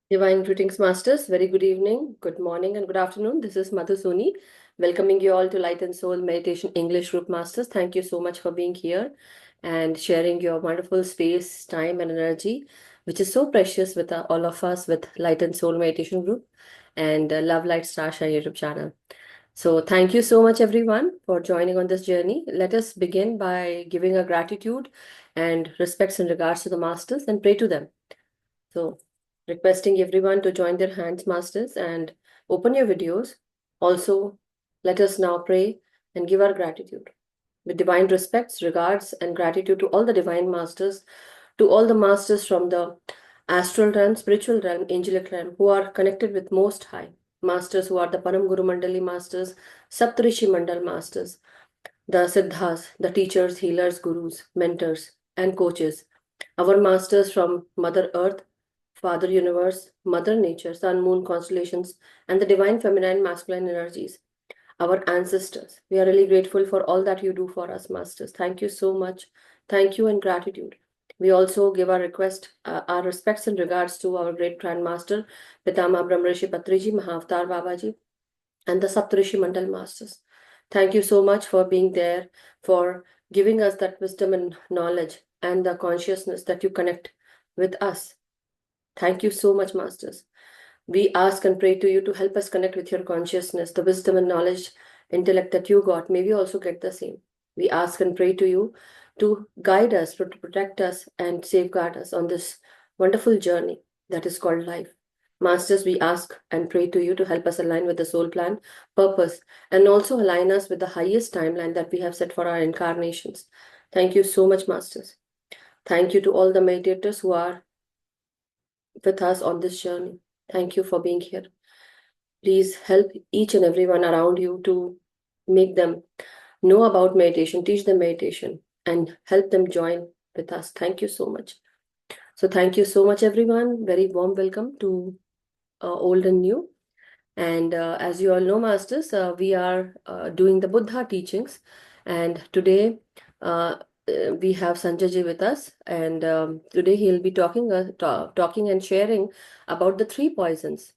Divine greetings, Masters. Very good evening, good morning, and good afternoon. This is Madhusuni, welcoming you all to Light and Soul Meditation English Group Masters. Thank you so much for being here and sharing your wonderful space, time, and energy, which is so precious with all of us with Light and Soul Meditation Group and Love Light Starshine YouTube channel. So, thank you so much, everyone, for joining on this journey. Let us begin by giving a gratitude and respects and regards to the Masters and pray to them. So, requesting everyone to join their hands, masters, and open your videos. Also, let us now pray and give our gratitude. With divine respects, regards, and gratitude to all the divine masters, to all the masters from the astral realm, spiritual realm, angelic realm, who are connected with Most High, masters who are the Param Guru Mandali masters, Saptarishi Mandal masters, the Siddhas, the teachers, healers, gurus, mentors, and coaches, our masters from Mother Earth, Father Universe, Mother Nature, Sun, Moon, constellations, and the divine feminine masculine energies, our ancestors. We are really grateful for all that you do for us, masters. Thank you so much. Thank you and gratitude. We also give our our respects and regards to our great grandmaster, Pitama Brahmrishi Patriji, Mahavatar Babaji, and the Saptarishi Mandal Masters. Thank you so much for being there, for giving us that wisdom and knowledge and the consciousness that you connect with us. Thank you so much, Masters. We ask and pray to you to help us connect with your consciousness, the wisdom and knowledge, intellect that you got. May we also get the same. We ask and pray to you to guide us, to protect us, and safeguard us on this wonderful journey that is called life. Masters, we ask and pray to you to help us align with the soul plan, purpose, and also align us with the highest timeline that we have set for our incarnations. Thank you so much, Masters. Thank you to all the meditators who are with us on this journey. Thank you for being here. Please help each and everyone around you to make them know about meditation, teach them meditation, and help them join with us. Thank you so much. So, thank you so much, everyone. Very warm welcome to old and new. And as you all know, Masters, we are doing the Buddha teachings. And today we have SanjayG with us. And today he'll be talking and sharing about the three poisons.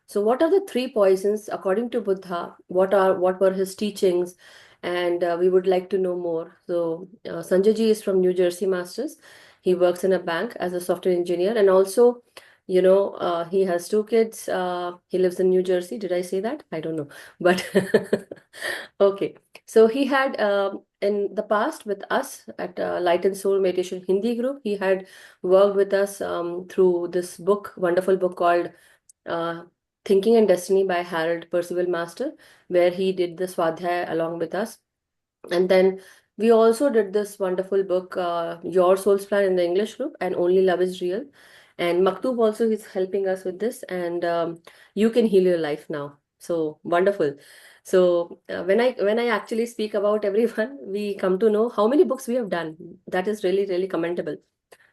So, what are the three poisons according to Buddha? What were his teachings? And we would like to know more. So, Sanjay ji is from New Jersey, Masters. He works in a bank as a software engineer, and also, he has two kids. He lives in New Jersey. Did I say that? I don't know, but okay. So he had in the past with us at Light and Soul Meditation Hindi group. He had worked with us through this book, wonderful book called uh, Thinking and Destiny by Harold Percival Master, where he did the Swadhyaya along with us. And then we also did this wonderful book, Your Soul's Plan in the English group, and Only Love is Real. And Maktub also is helping us with this, and You Can Heal Your Life Now. So wonderful. So when I actually speak about everyone, we come to know how many books we have done. That is really, really commendable.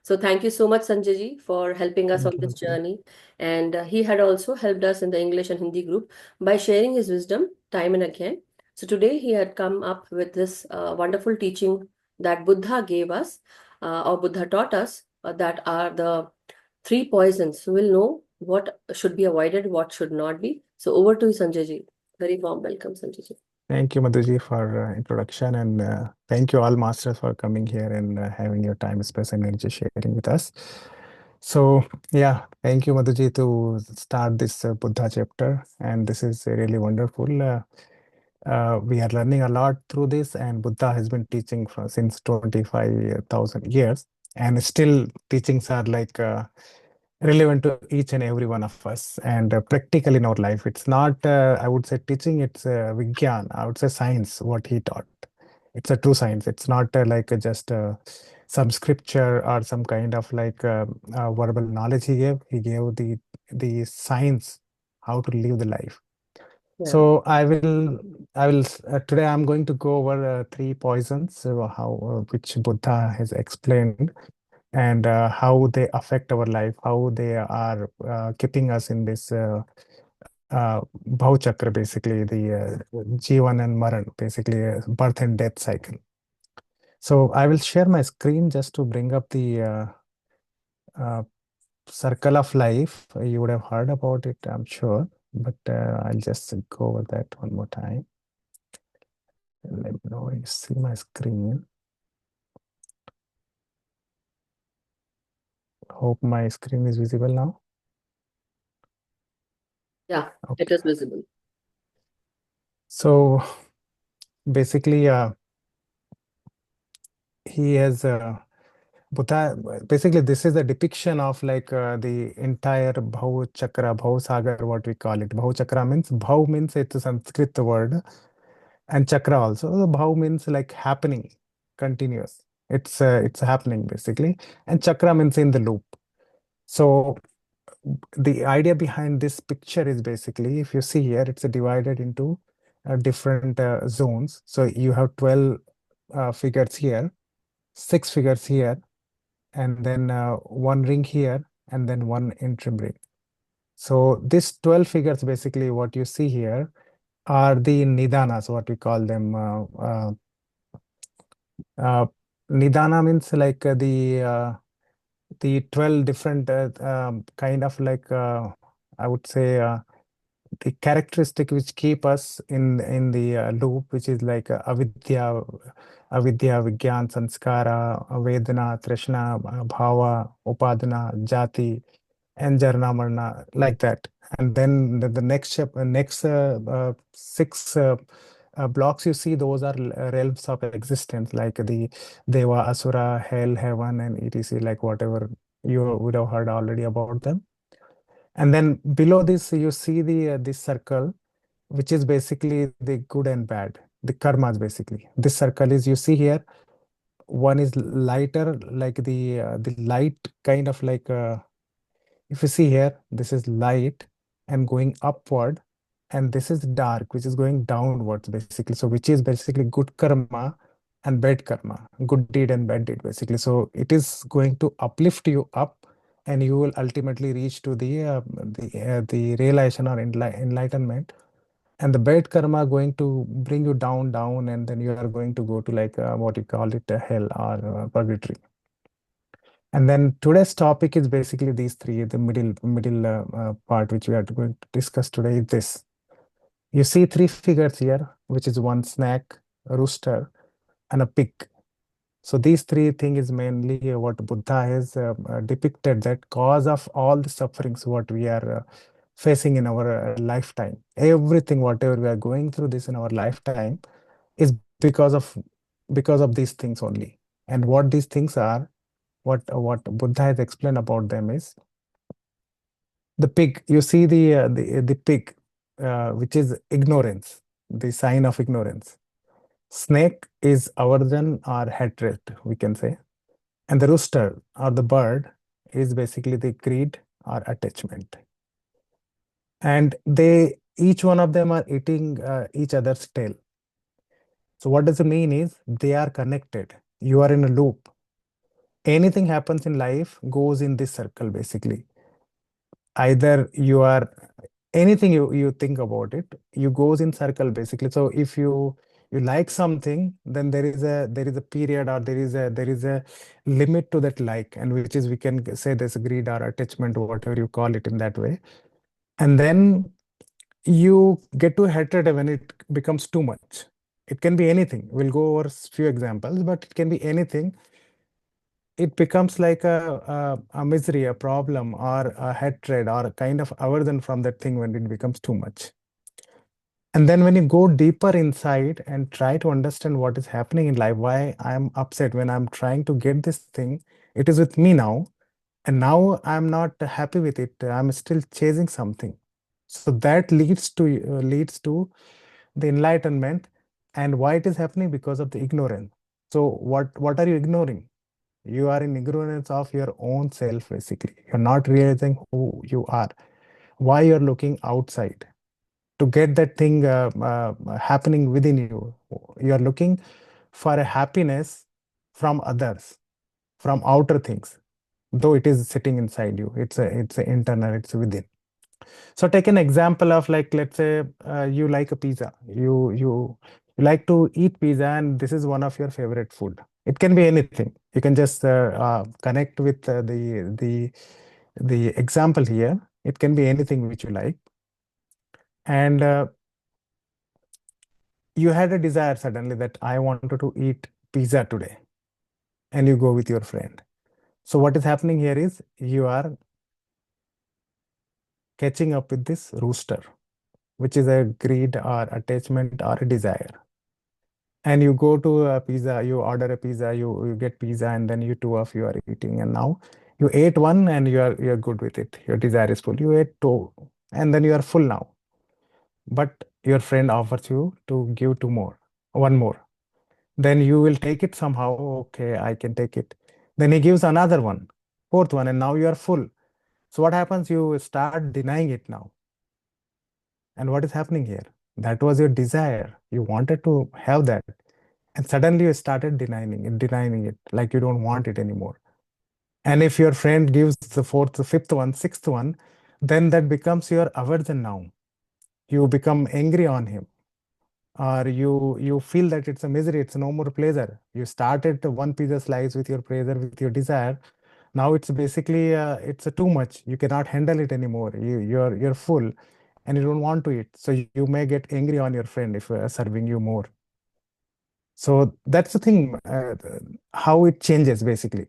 So thank you so much, Sanjay ji, for helping us on Thank you, this Mataji. journey. And he had also helped us in the English and Hindi group by sharing his wisdom time and again. So today he had come up with this wonderful teaching that Buddha gave us, or Buddha taught us, that are the three poisons. So we'll know what should be avoided, what should not be. So over to you, Sanjay ji. Very warm welcome, Sanjay ji. Thank you, Madhuji, for introduction, and thank you all masters for coming here and having your time, space, and energy sharing with us. So, yeah, thank you, Madhuji, to start this Buddha chapter, and this is really wonderful. We are learning a lot through this, and Buddha has been teaching for, since 25,000 years, and still teachings are like relevant to each and every one of us and practical in our life. It's not, I would say, teaching, it's Vigyan, I would say science, what he taught. It's a true science. It's not like just some scripture or some kind of like verbal knowledge he gave. He gave the science how to live the life. Yeah. So today I'm going to go over three poisons, how which Buddha has explained, and how they affect our life, how they are keeping us in this Bhau Chakra, basically the Jivan and Maran, basically birth and death cycle. So I will share my screen just to bring up the circle of life. You would have heard about it, I'm sure, but I'll just go over that one more time. Let me know when you see my screen. Hope my screen is visible now. Yeah, it Okay. is visible. So basically, he has Buddha. Basically, this is a depiction of like the entire Bhau Chakra, Bhau Sagar, what we call it. Bhau Chakra means Bhau means it's a Sanskrit word, and Chakra also. So Bhau means like happening, continuous. It's happening basically, and Chakra means in the loop. So the idea behind this picture is basically, if you see here, it's divided into different zones. So you have 12 figures here, six figures here, and then one ring here, and then one interim ring. So this 12 figures, basically what you see here are the nidanas, what we call them. Uh, Nidana means like the 12 different kind of like I would say the characteristic which keep us in the loop, which is like avidya, vigyan, sanskara, vedana, trishna, bhava, upadana, jati, and jarna marna, like that. And then the next six blocks you see, those are realms of existence, like the deva, asura, hell, heaven, and etc., like whatever you would have heard already about them. And then below this, you see the this circle, which is basically the good and bad, the karmas basically. This circle is, you see here, one is lighter, like the light kind of like if you see here, this is light and going upward, and this is dark, which is going downwards basically. So which is basically good karma and bad karma, good deed and bad deed basically. So it is going to uplift you up, and you will ultimately reach to the realization or enlightenment. And the bad karma going to bring you down, and then you are going to go to like what you call it, hell or purgatory. And then today's topic is basically these three. The middle part which we are going to discuss today is this. You see three figures here, which is one snake, a rooster, and a pig. So these three things is mainly what Buddha has depicted, that cause of all the sufferings what we are facing in our lifetime. Everything, whatever we are going through this in our lifetime, is because of these things only. And what these things are, what Buddha has explained about them is the pig. You see the pig, which is ignorance, the sign of ignorance. Snake is aversion or hatred, we can say, and the rooster or the bird is basically the greed or attachment. And they, each one of them are eating each other's tail. So what does it mean is they are connected. You are in a loop. Anything happens in life goes in this circle basically. Either you are, anything you think about it, you goes in circle basically. So if you like something, then there is a period, or there is a limit to that like, and which is, we can say, there's a greed or attachment, whatever you call it, in that way. And then you get to hatred when it becomes too much. It can be anything. We'll go over few examples, but it can be anything. It becomes like a misery, a problem, or a hatred, or a kind of aversion from that thing when it becomes too much. And then when you go deeper inside and try to understand what is happening in life, why I'm upset when I'm trying to get this thing, it is with me now. And now I'm not happy with it. I'm still chasing something. So that leads to the enlightenment. And why it is happening? Because of the ignorance. So what are you ignoring? You are in ignorance of your own self, basically. You're not realizing who you are, why you're looking outside to get that thing happening within you. You are looking for a happiness from others, from outer things, though it is sitting inside you. It's a internal, it's within. So take an example of, like, let's say you like a pizza. You like to eat pizza, and this is one of your favorite food. It can be anything. You can just connect with the example here. It can be anything which you like. And you had a desire suddenly that I wanted to eat pizza today, and you go with your friend. So what is happening here is you are catching up with this rooster, which is a greed or attachment or a desire. And you go to a pizza, you order a pizza, you get pizza, and then you two of you are eating. And now you ate one and you're good with it. Your desire is full. You ate two, and then you are full now. But your friend offers you to give two more, one more. Then you will take it somehow. Okay, I can take it. Then he gives another one, fourth one, and now you are full. So what happens? You start denying it now. And what is happening here? That was your desire. You wanted to have that. And suddenly you started denying it, like you don't want it anymore. And if your friend gives the fourth, the fifth one, sixth one, then that becomes your aversion now. You become angry on him, or you feel that it's a misery, it's no more pleasure. You started one pizza slice with your pleasure, with your desire. Now it's basically it's too much. You cannot handle it anymore. You're full, and you don't want to eat. So you may get angry on your friend if serving you more. So that's the thing, how it changes basically.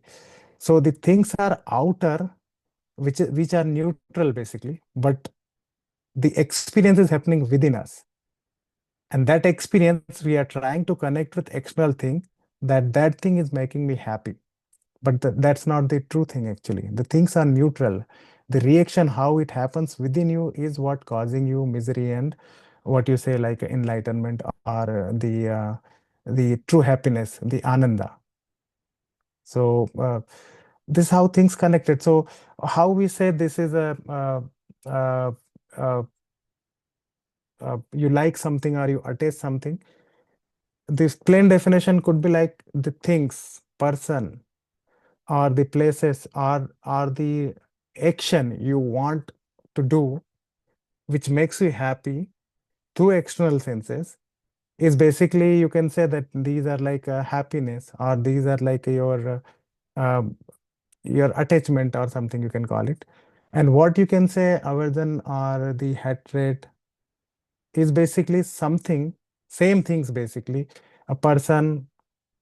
So the things are outer, which are neutral basically, but the experience is happening within us. And that experience, we are trying to connect with external thing, that thing is making me happy. But that's not the true thing actually. The things are neutral. The reaction, how it happens within you is what causing you misery and what you say like enlightenment or the true happiness, the ananda. So this is how things connected. So how we say this is a uh, uh, you like something or you attach something. This plain definition could be like the things, person, or the places, or the action you want to do, which makes you happy through external senses. Is basically you can say that these are like happiness, or these are like your attachment or something you can call it. And what you can say aversion or the hatred is basically something, same things basically, a person,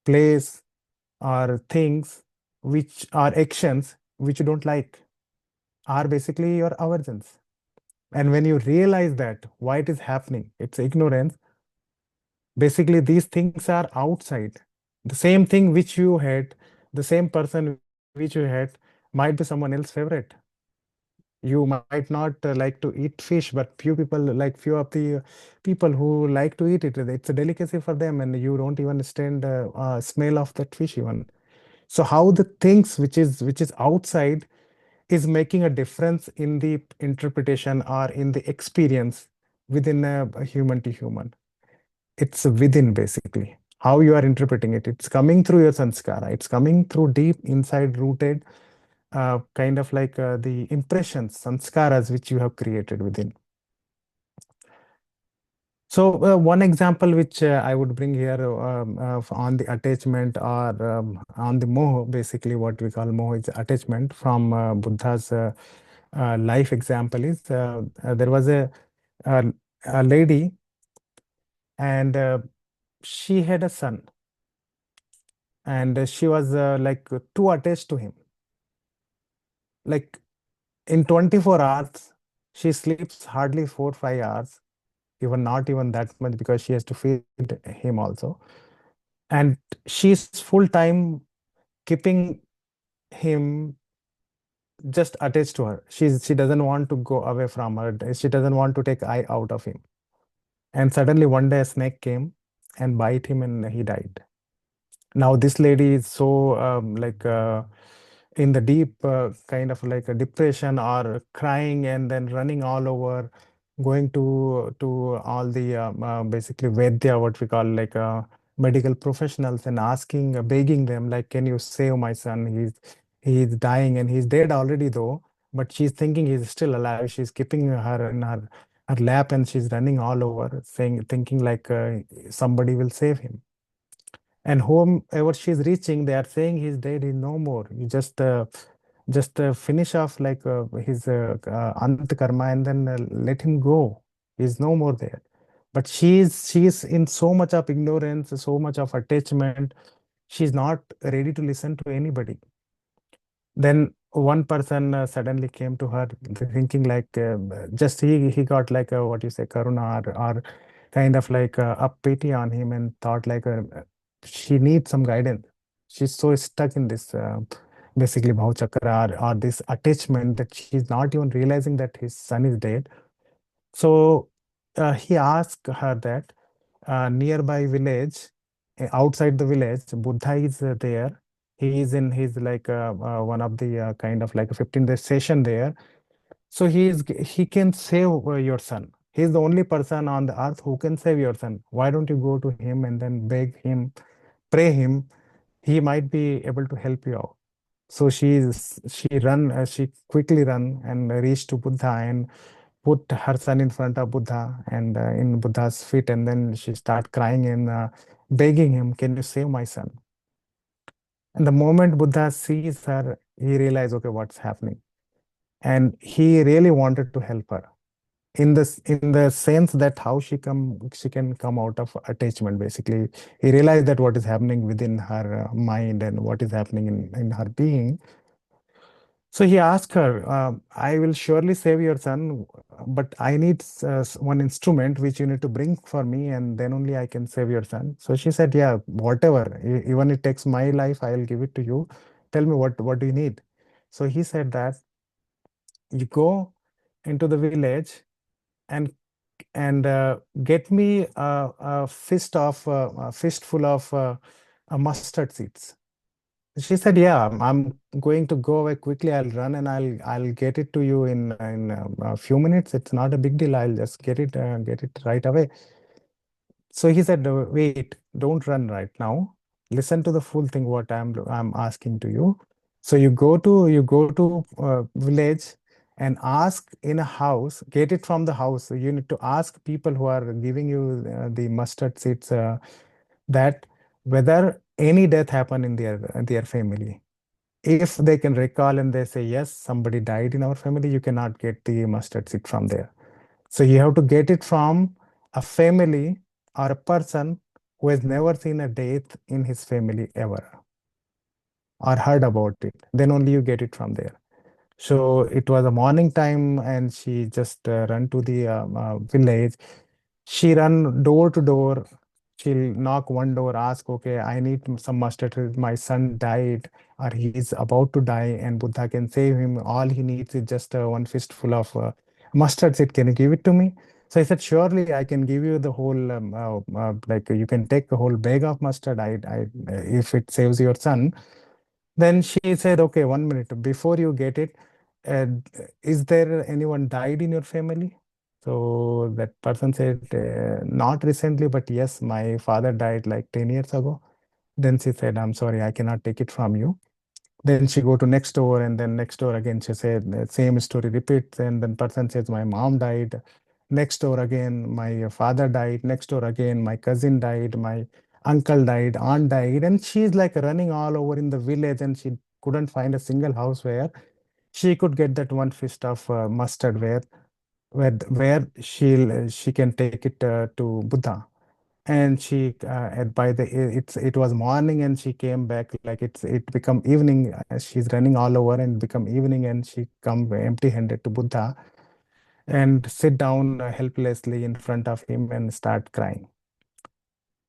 place, or things which are actions which you don't like are basically your aversions. And when you realize that why it is happening, it's ignorance. Basically, these things are outside. The same thing which you had, the same person which you had, might be someone else's favorite. You might not like to eat fish, but few people, like few of the people who like to eat it, it's a delicacy for them, and you don't even stand smell of that fish even. So how the things which is outside is making a difference in the interpretation or in the experience within a human to human. It's within basically how you are interpreting it. It's coming through your sanskara. It's coming through deep inside rooted kind of like the impressions, sanskaras which you have created within. So one example which I would bring here on the attachment or on the moho, basically what we call moho is attachment from Buddha's life example is there was a, a lady, and she had a son, and she was like too attached to him. Like in 24 hours, she sleeps hardly 4 5 hours, even not even that much because she has to feed him also. And she's full time keeping him just attached to her. She doesn't want to go away from her. She doesn't want to take eye out of him. And suddenly one day a snake came and bite him and he died. Now this lady is so like in the deep kind of like a depression or crying and then running all over, going to all the basically Vedya, what we call like medical professionals, and asking, begging them like, can you save my son? He's dying and he's dead already though, but she's thinking he's still alive. She's keeping her in her lap and she's running all over, saying, thinking like somebody will save him. And whomever she's reaching, they are saying he's dead, he's no more. You just just finish off like his ant karma and then let him go. He's no more there. But she's in so much of ignorance, so much of attachment. She's not ready to listen to anybody. Then one person suddenly came to her thinking like just he got like a, what you say, karuna, or kind of like a pity on him, and thought like she needs some guidance. She's so stuck in this basically bhav chakra, or this attachment, that she's not even realizing that his son is dead. So he asked her that nearby village, outside the village, Buddha is there. He is in his like one of the kind of like a 15-day session there. So he can save your son. He's the only person on the earth who can save your son. Why don't you go to him and then beg him, pray him? He might be able to help you out. So she quickly run and reached to Buddha and put her son in front of Buddha and in Buddha's feet, and then she start crying and begging him, "Can you save my son?" And the moment Buddha sees her, he realized, okay, what's happening, and he really wanted to help her in the sense that how she can come out of attachment. Basically, he realized that what is happening within her mind and what is happening in her being. So he asked her, I will surely save your son, but I need one instrument which you need to bring for me, and then only I can save your son. So she said, yeah, whatever, even it takes my life, I'll give it to you. Tell me what do you need? So he said that you go into the village and get me a fistful of mustard seeds. She said, "Yeah, I'm going to go away quickly. I'll run and I'll get it to you in a few minutes. It's not a big deal. I'll just get it right away." So he said, "Wait, don't run right now. Listen to the full thing. What I'm asking to you. So you go to village and ask in a house. Get it from the house. So you need to ask people who are giving you the mustard seeds that whether any death happened in their family. If they can recall and they say, yes, somebody died in our family, you cannot get the mustard seed from there. So you have to get it from a family or a person who has never seen a death in his family ever or heard about it. Then only you get it from there. So it was a morning time, and she just ran to the village. She ran door to door. She'll knock one door, ask, okay, I need some mustard. My son died, or he is about to die, and Buddha can save him. All he needs is just one fistful of mustard seed. Can you give it to me? So I said, surely I can give you the whole, like you can take the whole bag of mustard. If it saves your son. Then she said, okay, 1 minute before you get it, uh, is there anyone died in your family? So that person said, not recently, but yes, my father died like 10 years ago. Then she said, I'm sorry, I cannot take it from you. Then she go to next door, and then next door again. She said the same story repeats, and then person says, my mom died. Next door again, my father died. Next door again, my cousin died. My uncle died. Aunt died, and she's like running all over in the village, and she couldn't find a single house where she could get that one fist of mustard where she can take it to Buddha. And she by the it was morning, and she came back like it become evening. She's running all over and become evening, and she come empty handed to Buddha and sit down helplessly in front of him and start crying.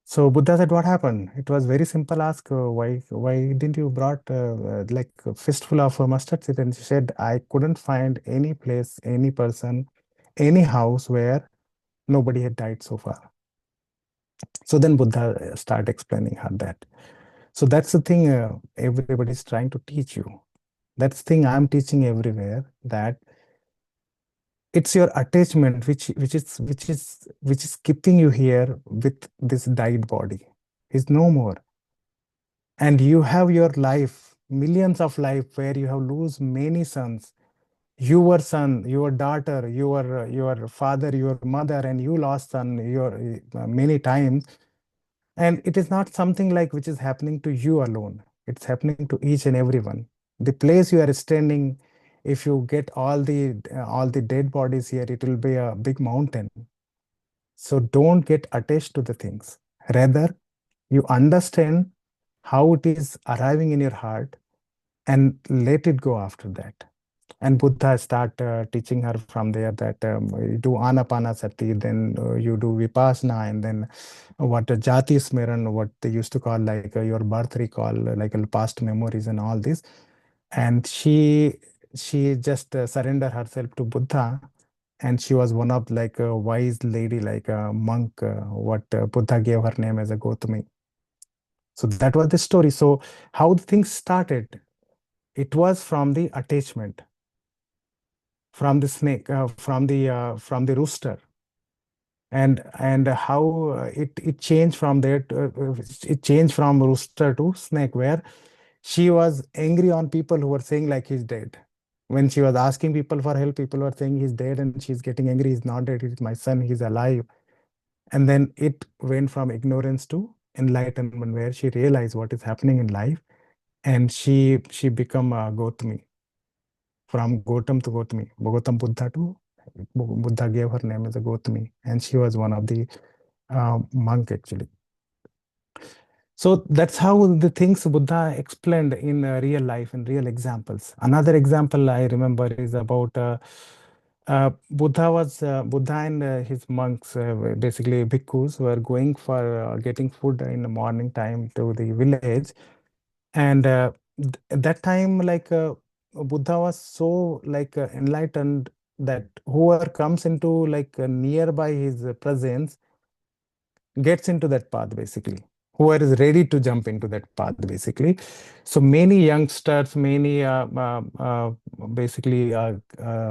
So Buddha said, what happened? It was very simple ask, why didn't you brought like a fistful of mustard seed? And she said, I couldn't find any place, any person, any house where nobody had died so far. So then Buddha start explaining her that. So that's the thing everybody's trying to teach you. That's the thing I'm teaching everywhere, that it's your attachment which is keeping you here with this died body. Is no more. And you have your life, millions of life where you have lose many sons. Your son, your daughter, your father, your mother, and you lost son your many times. And it is not something like which is happening to you alone. It's happening to each and everyone. The place you are standing, if you get all the dead bodies here, it will be a big mountain. So don't get attached to the things. Rather, you understand how it is arriving in your heart and let it go after that. And Buddha start teaching her from there that you do Anapanasati, then you do Vipassana, and then what Jati Smaran, what they used to call like your birth recall, like past memories and all this. And she just surrendered herself to Buddha, and she was one of like a wise lady, like a monk. What Buddha gave her name as a Gotami. So that was the story. So how the things started, it was from the attachment, from the snake, from the rooster, and how it changed from there. It changed from rooster to snake, where she was angry on people who were saying like he's dead. When she was asking people for help, people were saying he's dead, and she's getting angry. He's not dead. He's my son. He's alive. And then it went from ignorance to enlightenment, where she realized what is happening in life, and she become Gautami, from Gautam to Gautami, Gautam Buddha to Buddha gave her name as a Gautami, and she was one of the monk actually. So that's how the things Buddha explained in real life, in real examples. Another example I remember is about Buddha and his monks, basically bhikkhus, were going for getting food in the morning time to the village, and at that time, like Buddha was so like enlightened that whoever comes into like nearby his presence gets into that path basically, whoever is ready to jump into that path basically. So many youngsters, many basically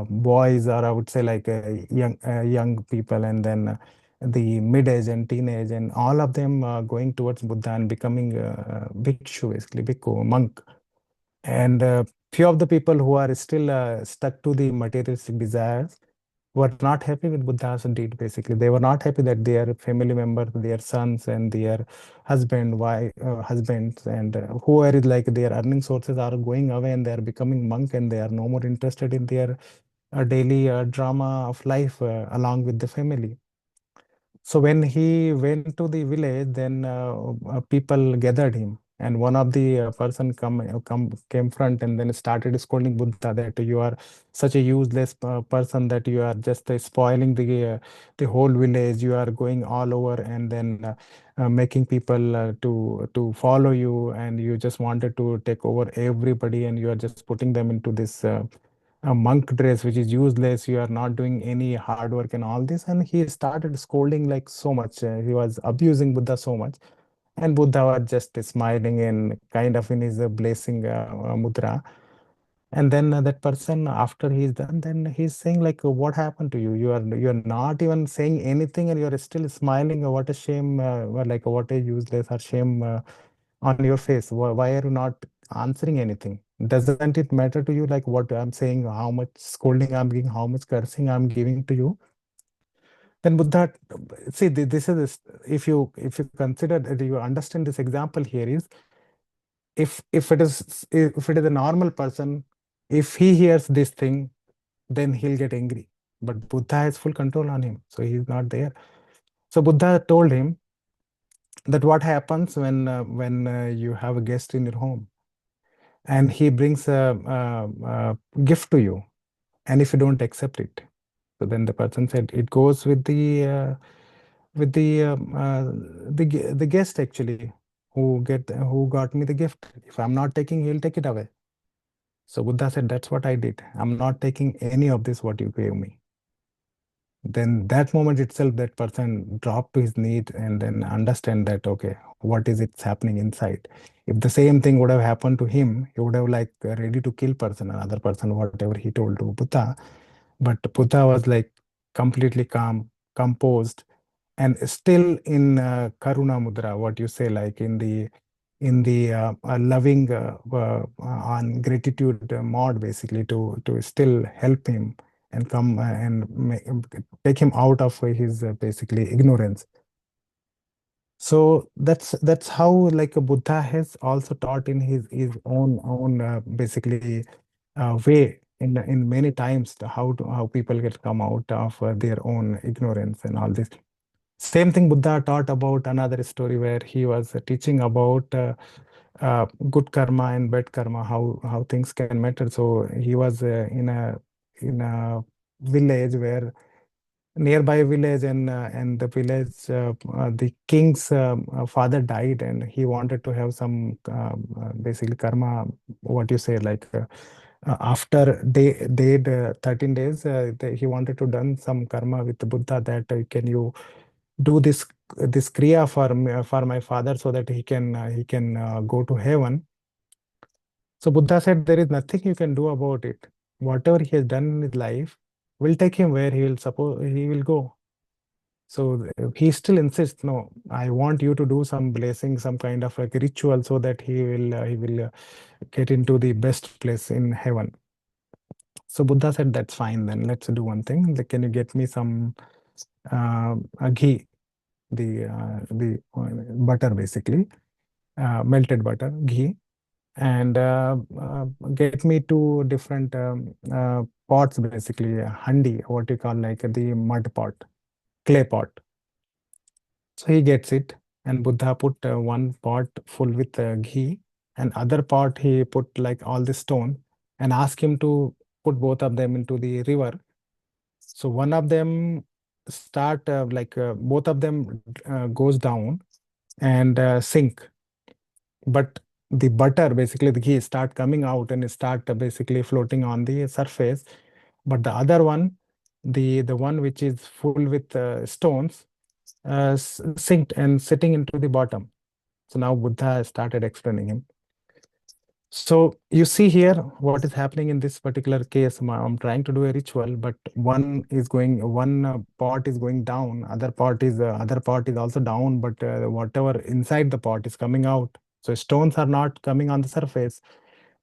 boys, or I would say like young people, and then the mid-age and teenage, and all of them going towards Buddha and becoming bhikshu, basically bhikkhu, monk. And few of the people who are still stuck to the materialistic desires were not happy with Buddha's deed, basically. They were not happy that their family members, their sons and their husbands, and whoever is like their earning sources are going away, and they are becoming monk, and they are no more interested in their daily drama of life along with the family. So when he went to the village, then people gathered him, and one of the person came front and then started scolding Buddha that you are such a useless person, that you are just spoiling the whole village. You are going all over and then making people to follow you, and you just wanted to take over everybody, and you are just putting them into this. A monk dress which is useless, you are not doing any hard work and all this. And he started scolding like so much, he was abusing Buddha so much, and Buddha was just smiling and kind of in his blessing mudra. And then that person, after he's done, then he's saying like, what happened to you? You are not even saying anything, and you are still smiling. What a shame, or like what a useless or shame on your face. Why are you not answering anything? Doesn't it matter to you like what I'm saying, how much scolding I'm giving, how much cursing I'm giving to you? Then Buddha, see, this is if you consider that, you understand this example here is, if it is a normal person, if he hears this thing, then he'll get angry. But Buddha has full control on him, so he's not there. So Buddha told him that what happens when you have a guest in your home, and he brings a gift to you, and if you don't accept it, so then the person said it goes with the guest actually, who got me the gift. If I'm not taking, he'll take it away. So Buddha said, that's what I did. I'm not taking any of this what you gave me. Then that moment itself, that person dropped to his knees and then understand that, okay, what is it's happening inside. If the same thing would have happened to him, he would have like ready to kill another person, whatever he told to Buddha. But Buddha was like completely calm, composed, and still in Karuna Mudra, what you say, like in the loving on gratitude mode, basically, to still help him and come and take him out of his basically ignorance. So that's how like a Buddha has also taught in his own basically way in many times to how people get come out of their own ignorance and all this. Same thing Buddha taught about another story where he was teaching about good karma and bad karma, how things can matter. So he was in a village where nearby village, and the village the king's father died, and he wanted to have some basically karma, what you say, like after they did 13 days, he wanted to done some karma with the Buddha, that can you do this kriya for my father, so that he can go to heaven. So Buddha said there is nothing you can do about it. Whatever he has done in his life will take him where he will go. So he still insists, no, I want you to do some blessing, some kind of like ritual, so that he will get into the best place in heaven. So Buddha said, that's fine. Then let's do one thing. Like, can you get me some ghee, the butter, basically melted butter, ghee, and get me two different pots, basically handi, what you call like the mud pot, clay pot. So he gets it, and Buddha put one pot full with ghee, and other pot he put like all the stone, and asked him to put both of them into the river. So one of them start both of them goes down and sink, but the butter, basically the ghee, start coming out and start basically floating on the surface. But the other one, the one which is full with stones, sinked and sitting into the bottom. So now Buddha started explaining him. So you see here what is happening in this particular case. I'm trying to do a ritual, but one pot is going down, other pot is also down, but whatever inside the pot is coming out. So stones are not coming on the surface,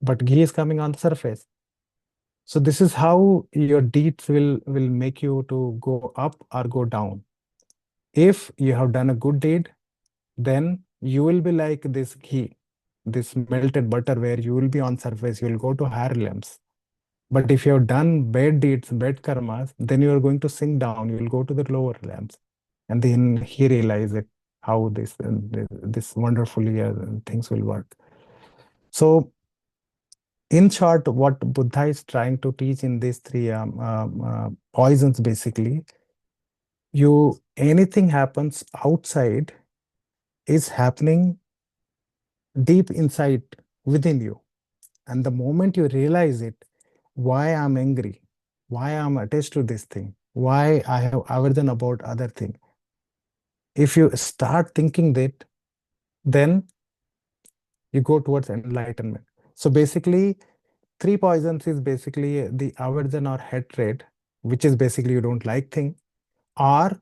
but ghee is coming on the surface. So this is how your deeds will make you to go up or go down. If you have done a good deed, then you will be like this ghee, this melted butter, where you will be on surface, you will go to higher realms. But if you have done bad deeds, bad karmas, then you are going to sink down, you will go to the lower realms. And then he realized it, how this wonderfully things will work. So in short, what Buddha is trying to teach in these three poisons, basically, you anything happens outside is happening deep inside within you. And the moment you realize it, why I'm angry, why I'm attached to this thing, why I have aversion about other thing. If you start thinking that, then you go towards enlightenment. So basically, three poisons is basically the aversion or hatred, which is basically you don't like thing, or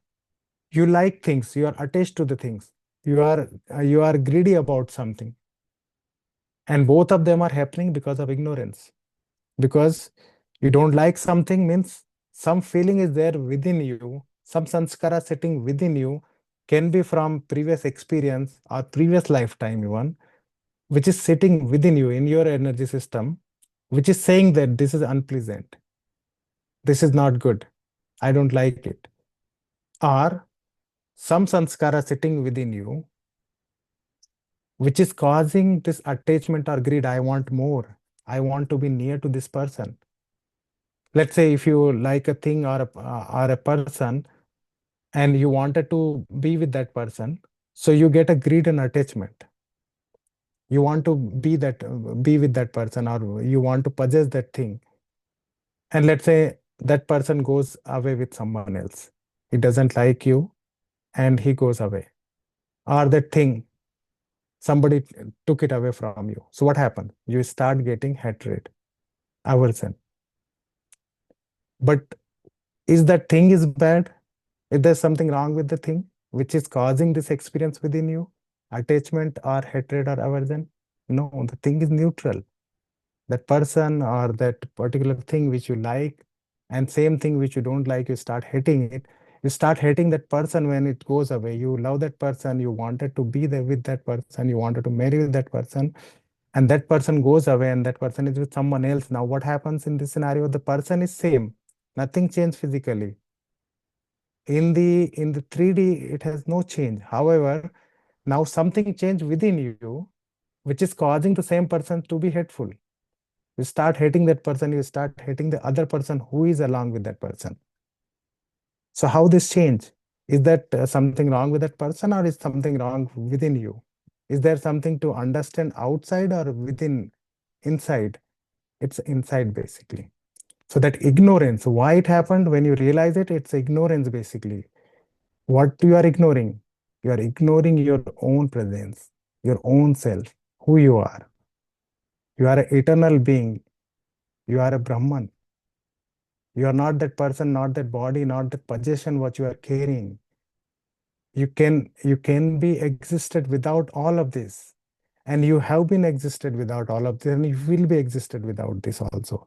you like things, you are attached to the things, you are greedy about something, and both of them are happening because of ignorance. Because you don't like something means some feeling is there within you, some sanskara sitting within you, can be from previous experience or previous lifetime even, which is sitting within you in your energy system, which is saying that this is unpleasant, this is not good, I don't like it. Or some sanskara sitting within you, which is causing this attachment or greed. I want more, I want to be near to this person. Let's say if you like a thing or a person, and you wanted to be with that person, so you get a greed and attachment. You want to be with that person, or you want to possess that thing. And let's say that person goes away with someone else, he doesn't like you, and he goes away. Or that thing, somebody took it away from you. So what happened? You start getting hatred, aversion. But is that thing is bad? Is there something wrong with the thing which is causing this experience within you? Attachment or hatred or aversion? No, the thing is neutral. That person or that particular thing which you like, and same thing which you don't like, you start hating it. You start hating that person when it goes away. You love that person, you wanted to be there with that person, you wanted to marry with that person, and that person goes away and that person is with someone else. Now what happens in this scenario? The person is same, nothing changed physically. In the 3D it has no change. However, now something changed within you, which is causing the same person to be hateful. You start hating that person, you start hating the other person who is along with that person. So how this change? Is that something wrong with that person, or is something wrong within you? Is there something to understand outside or within, inside? It's inside basically. So that ignorance, why it happened, when you realize it, it's ignorance basically. What you are ignoring? You are ignoring your own presence, your own self, who you are. You are an eternal being. You are a Brahman. You are not that person, not that body, not that possession what you are carrying. You can be existed without all of this. And you have been existed without all of this, and you will be existed without this also.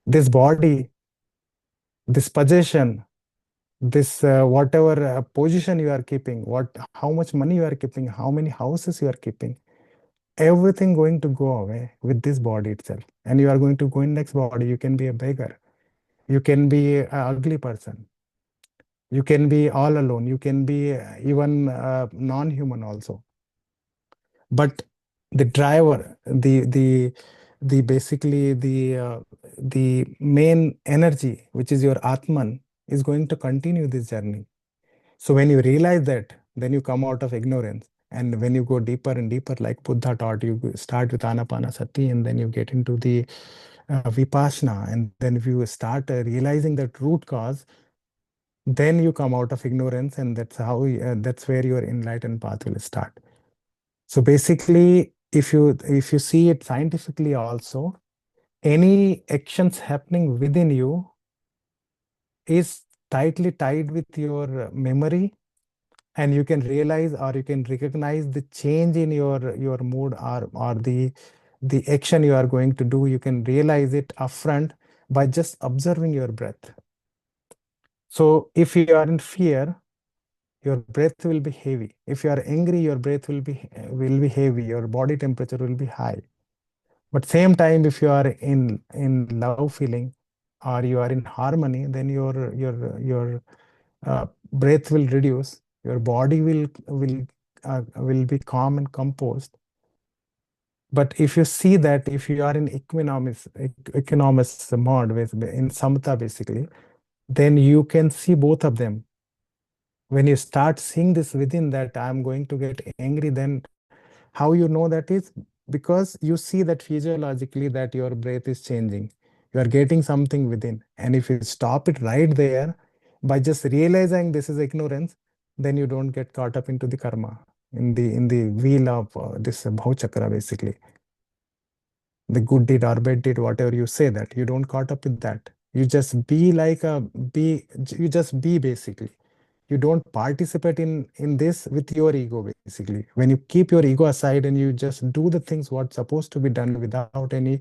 This body, this possession, this whatever position you are keeping, how much money you are keeping, how many houses you are keeping, everything going to go away with this body itself. And you are going to go in next body. You can be a beggar. You can be an ugly person. You can be all alone. You can be even non-human also. But the driver, the basically the main energy, which is your Atman, is going to continue this journey. So when you realize that, then you come out of ignorance. And when you go deeper and deeper, like Buddha taught, you start with Anapansati, and then you get into the Vipassana. And then if you start realizing that root cause, then you come out of ignorance, and that's where your enlightened path will start. So basically, if you see it scientifically also, any actions happening within you is tightly tied with your memory, and you can realize or you can recognize the change in your mood, or the action you are going to do. You can realize it upfront by just observing your breath. So if you are in fear, your breath will be heavy. If you are angry, your breath will be heavy. Your body temperature will be high. But same time, if you are in love feeling, or you are in harmony, then your breath will reduce. Your body will be calm and composed. But if you see that, if you are in equanimous mode, in samatha basically, then you can see both of them. When you start seeing this within, that I'm going to get angry, then how you know that is because you see that physiologically that your breath is changing. You are getting something within. And if you stop it right there by just realizing this is ignorance, then you don't get caught up into the karma, in the wheel of this bhau basically. The good deed or bad deed, whatever you say, that you don't caught up with that. You just be like a be you just be basically. You don't participate in this with your ego basically. When you keep your ego aside and you just do the things what's supposed to be done without any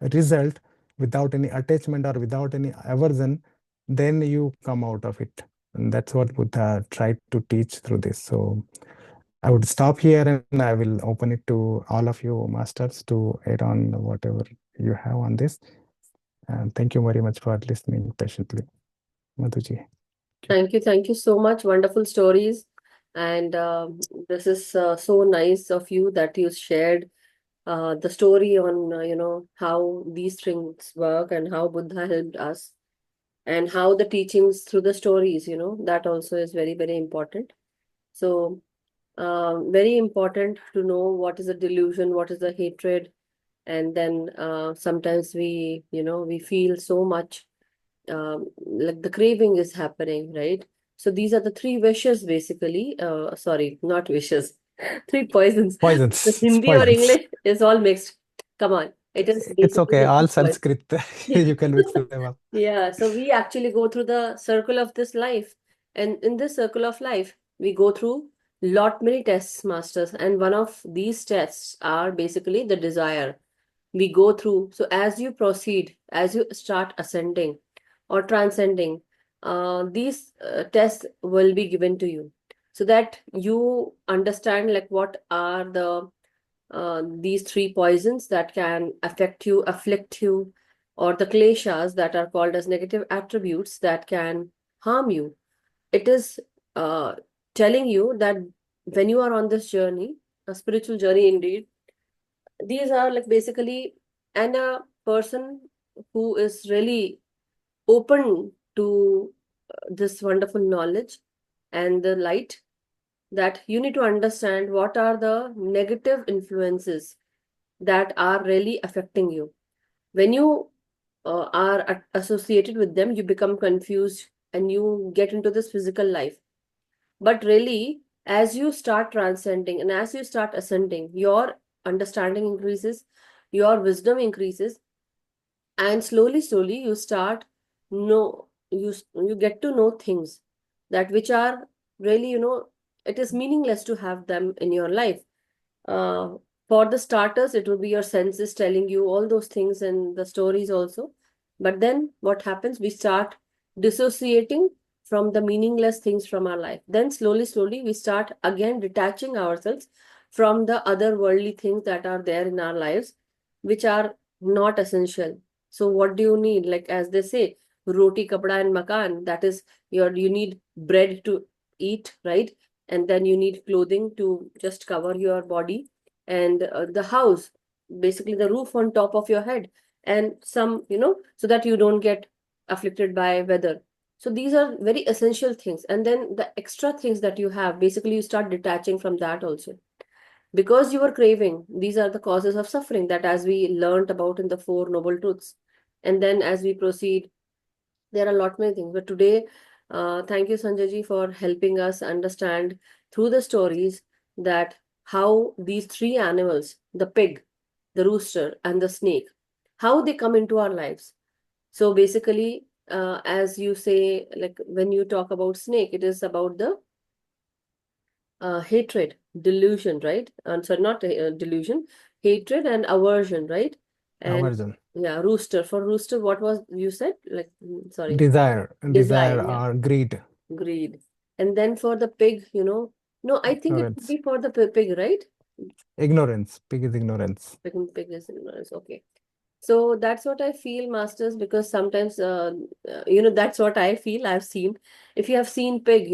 result, without any attachment or without any aversion, then you come out of it. And that's what Buddha tried to teach through this. So I would stop here, and I will open it to all of you masters to add on whatever you have on this. And thank you very much for listening patiently. Madhuji. Thank you so much. Wonderful stories. And this is so nice of you that you shared the story on, how these things work and how Buddha helped us, and how the teachings through the stories, that also is very, very important. So, very important to know what is a delusion, what is the hatred, and then sometimes we feel so much like the craving is happening, right? So these are the three wishes basically. Sorry, not wishes, three poisons. The Poisons. It's Hindi or poisons. English is all mixed. Come on, it is It's basically okay. the All three poisons. Sanskrit. You can mix them up. Yeah, so we actually go through the circle of this life, and in this circle of life, we go through lot many tests, masters, and one of these tests are basically the desire we go through. So as you proceed, as you start ascending or transcending, these tests will be given to you so that you understand like what are these three poisons that can afflict you, or the kleshas that are called as negative attributes that can harm you. It is uh, telling you that when you are on this journey, a spiritual journey indeed, these are like basically, and a person who is really open to this wonderful knowledge and the light, that you need to understand what are the negative influences that are really affecting you. When you are associated with them, you become confused and you get into this physical life. But really, as you start transcending and as you start ascending, your understanding increases, your wisdom increases, and slowly you start know you get to know things that which are really, it is meaningless to have them in your life. uh, for the starters, it would be your senses telling you all those things and the stories also. But then what happens? We start dissociating from the meaningless things from our life. Then slowly, we start again detaching ourselves from the other worldly things that are there in our lives, which are not essential. So what do you need? Like as they say, roti, kapda, and makan. That is you need bread to eat, right? And then you need clothing to just cover your body, and the house, basically the roof on top of your head, and some, so that you don't get afflicted by weather. So these are very essential things, and then the extra things that you have, basically you start detaching from that also, because you are craving. These are the causes of suffering that, as we learned about in the Four Noble Truths. And then as we proceed, there are a lot many things. But today, thank you, Sanjay ji, for helping us understand through the stories that how these three animals, the pig, the rooster, and the snake, how they come into our lives. So basically, as you say, like when you talk about snake, it is about the hatred, delusion, right? And so not delusion, hatred and aversion, right? And Aversion. yeah, rooster. For rooster, what was you said? Like, sorry, Desire desire, yeah, or greed, greed. And then for the pig, no, I think it would ignorance. be for the pig, right? Ignorance. Pig is ignorance. Pig is ignorance. Okay. So that's what I feel, masters, because sometimes, that's what I feel. I've seen, if you have seen pig,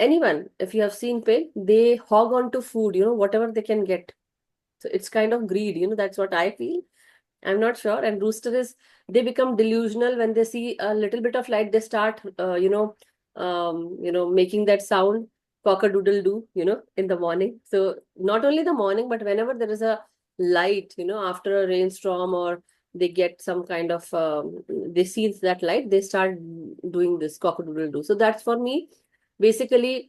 anyone, if you have seen pig, they hog on to food, whatever they can get. So it's kind of greed, that's what I feel. I'm not sure. And rooster is, they become delusional when they see a little bit of light. They start, making that sound, cock-a-doodle-doo, in the morning. So not only the morning, but whenever there is a light, after a rainstorm, or they get some kind of, they see that light, they start doing this cock-a-doodle-doo. So that's for me, basically,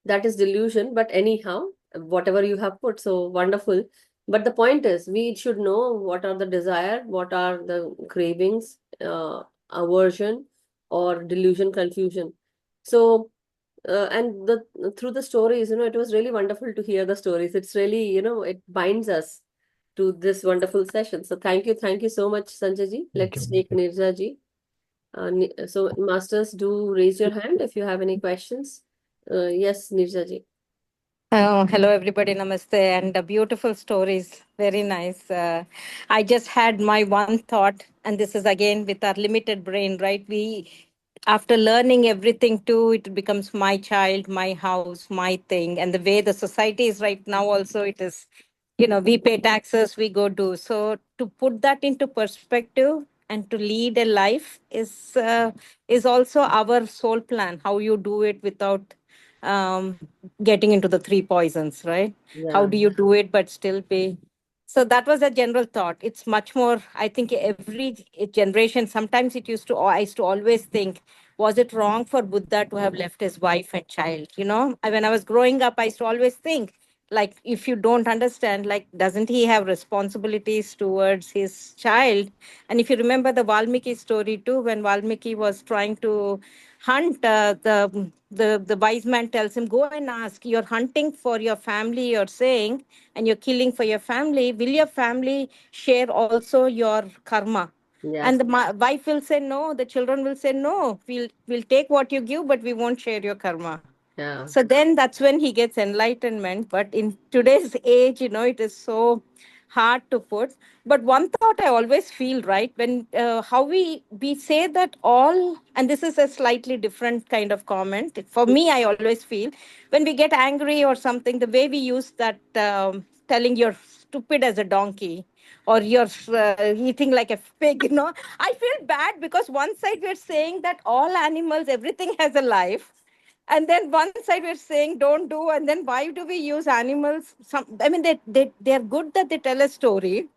that is delusion. But anyhow, whatever you have put, so wonderful. But the point is, we should know what are the desire, what are the cravings, aversion, or delusion, confusion. So and the through the stories, it was really wonderful to hear the stories. It's really, it binds us to this wonderful session. So thank you so much, Sanjay ji. Thank Let's you. take Nirja ji. So masters, do raise your hand if you have any questions. Yes, Nirja ji. Hello, everybody. Namaste. And beautiful stories. Very nice. I just had my one thought, and this is again with our limited brain, right? After learning everything too, it becomes my child, my house, my thing. And the way the society is right now, also, it is, we pay taxes, we go do. So to put that into perspective and to lead a life is also our soul plan, how you do it without getting into the three poisons, right? How Yeah. do you do it but still pay? So that was a general thought. It's much more, I think every generation, sometimes I used to always think, was it wrong for Buddha to have left his wife and child? When I was growing up, I used to always think, like, if you don't understand, like, doesn't he have responsibilities towards his child? And if you remember the Valmiki story too, when Valmiki was trying to hunt, the wise man tells him, go and ask, you're hunting for your family, you're saying, and you're killing for your family, will your family share also your karma? Yeah. And the wife will say no, the children will say no, we'll take what you give, but we won't share your karma. Yeah. So then that's when he gets enlightenment. But in today's age, it is so hard to put. But one thought I always feel, right, when how we say that all, and this is a slightly different kind of comment. For me, I always feel when we get angry or something, the way we use that telling you're stupid as a donkey, or you're eating like a pig, I feel bad because one side we're saying that all animals, everything has a life, and then one side we're saying don't do, and then why do we use animals? I mean, they're good that they tell a story,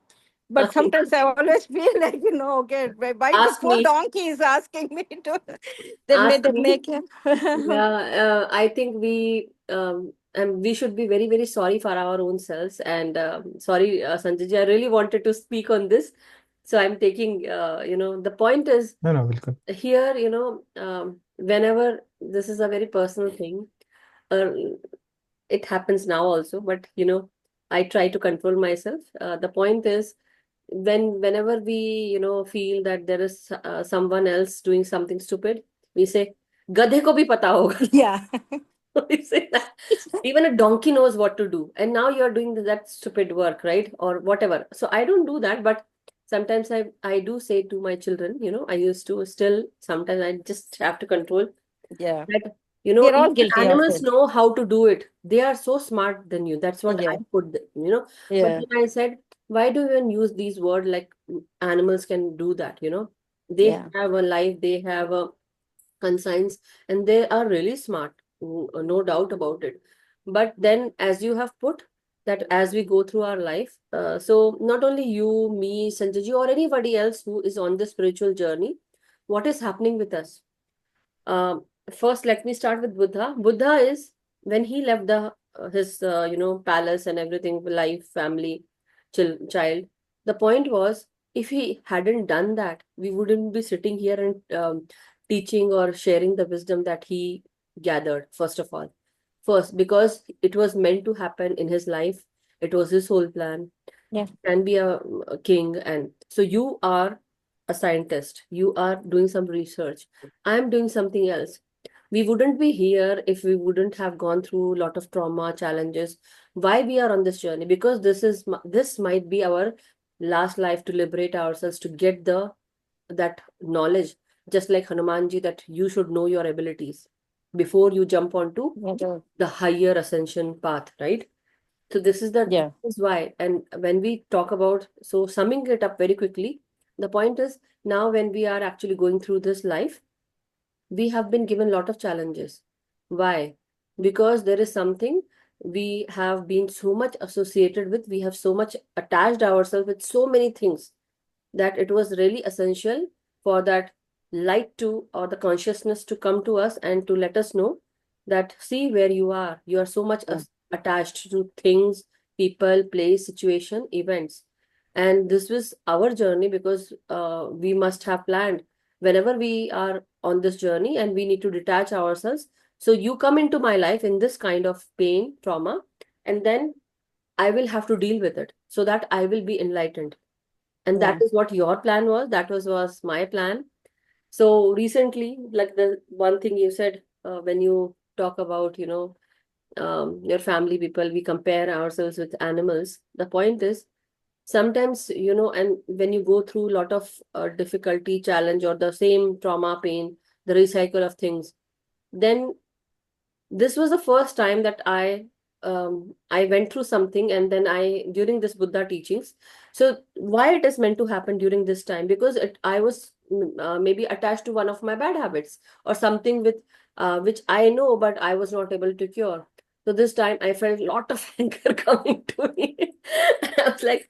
but sometimes I always feel like, okay, why the Ask poor me. donkey is asking me to, they Ask made them me. make him. Yeah, I think we should be very, very sorry for our own selves. And sorry, Sanjay, I really wanted to speak on this. So I'm taking, the point is No, no, welcome. here, whenever this is a very personal thing, uh, it happens now also, but I try to control myself. The point is whenever we feel that there is someone else doing something stupid, we say gadhe ko bhi pata hoga. Yeah. We say that even a donkey knows what to do, and now you're doing that stupid work, right? Or whatever. So I don't do that, but sometimes I do say to my children, I used to, still sometimes I just have to control Yeah. that, We're all even guilty of animals it. know how to do it. They are so smart than you. That's what I Yeah. put, But Yeah. then I said, why do you even use these words like animals can do that, They Yeah. have a life, they have a conscience, and they are really smart, no doubt about it. But then, as you have put, that as we go through our life, so not only you, me, Sanjay, or anybody else who is on this spiritual journey, what is happening with us? Um, First, let me start with Buddha. Buddha is when he left the his palace and everything, life, family, child. The point was, if he hadn't done that, we wouldn't be sitting here and teaching or sharing the wisdom that he gathered. First, because it was meant to happen in his life. It was his whole plan. Yeah. Can be a king, and so you are a scientist, you are doing some research, I'm doing something else. We wouldn't be here if we wouldn't have gone through a lot of trauma, challenges. Why we are on this journey? Because this might be our last life to liberate ourselves, to get that knowledge, just like Hanumanji, that you should know your abilities before you jump onto Yeah. the higher ascension path, right? So this Yeah. is why. And when we talk about, so summing it up very quickly, the point is, now when we are actually going through this life, we have been given a lot of challenges. Why? Because there is something we have been so much associated with, we have so much attached ourselves with so many things, that it was really essential for that light to, or the consciousness to come to us and to let us know that, see where you are so much attached to things, people, place, situation, events. And this was our journey, because we must have planned whenever we are on this journey and we need to detach ourselves. So you come into my life in this kind of pain, trauma, and then I will have to deal with it so that I will be enlightened. And that Yeah. is what your plan was, that was my plan. So recently, like the one thing you said, when you talk about your family people, we compare ourselves with animals. The point is, sometimes, and when you go through a lot of difficulty, challenge, or the same trauma, pain, the recycle of things, then this was the first time that I went through something, and then I, during this Buddha teachings. So why it is meant to happen during this time? Because I was maybe attached to one of my bad habits, or something with which I know, but I was not able to cure. So this time I felt a lot of anger coming to me. I was like,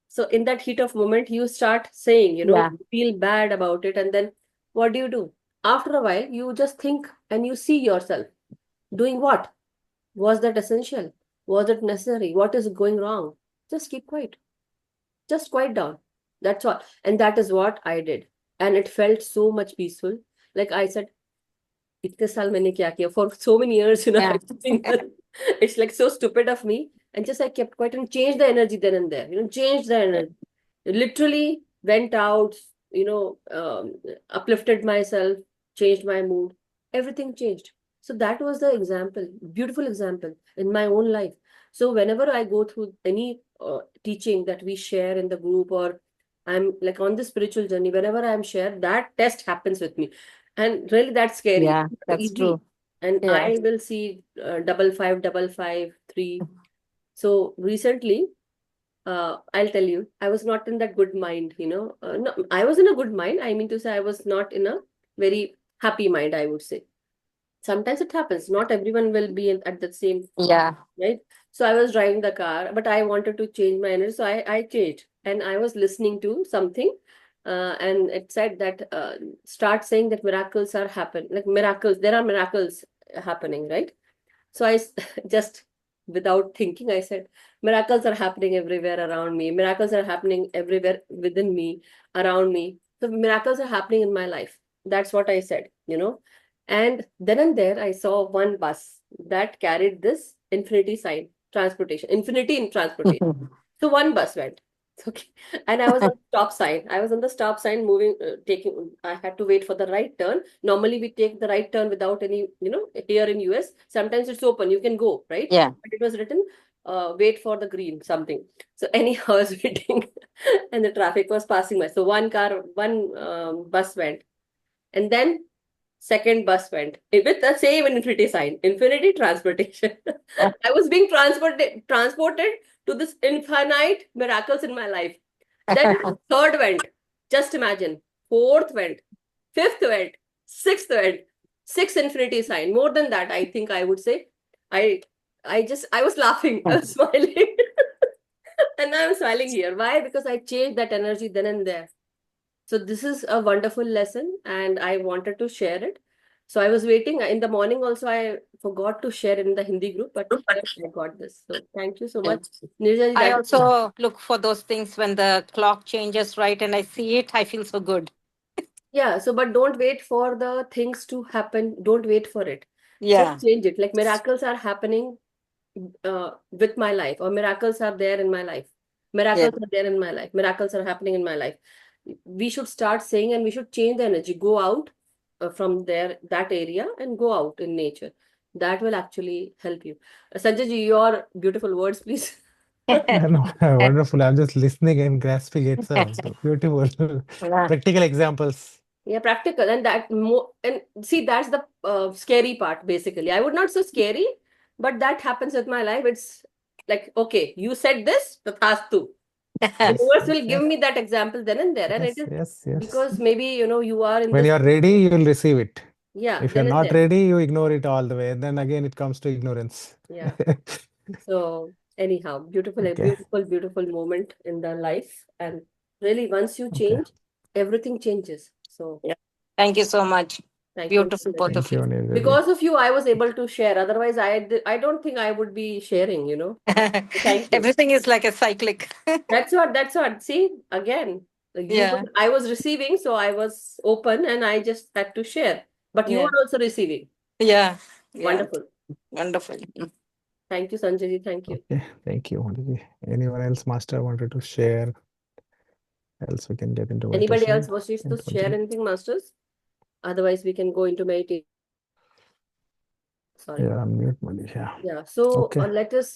so in that heat of moment, you start saying, Yeah. feel bad about it, and then what do? After a while, you just think and you see yourself doing what? Was that essential? Was it necessary? What is going wrong? Just keep quiet. Just quiet down. That's all. And that is what I did. And it felt so much peaceful. Like I said, इतने साल मैंने क्या किया? For so many years, Yeah. I think it's like so stupid of me. And just I kept quiet and changed the energy then and there. Changed the energy. Literally, went out, uplifted myself, changed my mood, everything changed. So that was the example, beautiful example in my own life. So whenever I go through any teaching that we share in the group, or I'm like on the spiritual journey, whenever I'm shared, that test happens with me. And really, that's scary. Yeah, It's not that's easy. true. And Yeah. I will see 555553. So recently, I'll tell you, I was not in that good mind, No, I was in a good mind. I mean to say, I was not in a very happy mind, I would say. Sometimes it happens. Not everyone will be at the same, Yeah. right? So I was driving the car, but I wanted to change my energy. So I changed. And I was listening to something, and it said that start saying that miracles are happen, like miracles, there are miracles happening, right? So just without thinking, I said, miracles are happening everywhere around me. Miracles are happening everywhere within me, around me. So miracles are happening in my life. That's what I said. And then and there, I saw one bus that carried this infinity sign, transportation, infinity in transportation. So one bus went. Okay. And I was on stop sign. I was on the stop sign moving, I had to wait for the right turn. Normally we take the right turn without any, here in US, sometimes it's open, you can go, right? Yeah. But it was written, wait for the green, something. So anyhow, I was waiting and the traffic was passing by. So one bus went. And then second bus went with the same infinity sign, infinity transportation. I was being transported to this infinite miracles in my life. Then third went, just imagine. Fourth went, fifth went, sixth went, six infinity sign. More than that, I think I would say. I I was laughing, I was smiling. And I'm smiling here. Why? Because I changed that energy then and there. So this is a wonderful lesson and I wanted to share it. So I was waiting in the morning also. I forgot to share in the Hindi group, but I got this. So thank you so Yeah. much. Nirja, I that also look for those things when the clock changes, right? And I see it, I feel so good. yeah. So, but don't wait for the things to happen. Don't wait for it. Yeah. Just change it. Like miracles are happening with my life, or miracles are there in my life. Yeah. Miracles are there in my life. Miracles are happening in my life. We should start saying, and we should change the energy. Go out from there, that area, and go out in nature. That will actually help you. Sanjay ji, your beautiful words, please. No, wonderful. I'm just listening and grasping it. So beautiful. Yeah. Practical examples. Yeah, practical, and that more, and see, that's the scary part. Basically, I would not say scary, but that happens with my life. It's like, okay, you said this, tathastu. Yes, Universe yes, will give yes, me that example then and there, and it yes, is yes, yes. because maybe you are in When this. you are ready, you will receive it. Yeah, If you're then and not there. ready, you ignore it all the way. Then again, it comes to ignorance. Yeah. So anyhow, beautiful, a Okay, beautiful, beautiful moment in the life, and really, once you okay. change, everything changes. So Yeah. Thank you so much. thank you, Beautiful, Sanjay. both Thank of you, you. Nirja ji. Because of you, I was able to share. Otherwise, I don't think I would be sharing. So thank you. Everything is like a cyclic. That's what. See, again, Yeah. I was receiving, so I was open and I just had to share. But you Yeah. were also receiving. Yeah. Yeah. Wonderful. Wonderful. Thank you, Sanjay ji. Thank you. Okay, thank you, Nirja ji. Anyone else, Master, wanted to share? Else we can get into Anybody else meditation wishes to and share continue. anything, masters? Otherwise, we can go into meditation. Sorry. Yeah, unmute Manish. Yeah. Yeah. So Okay. let us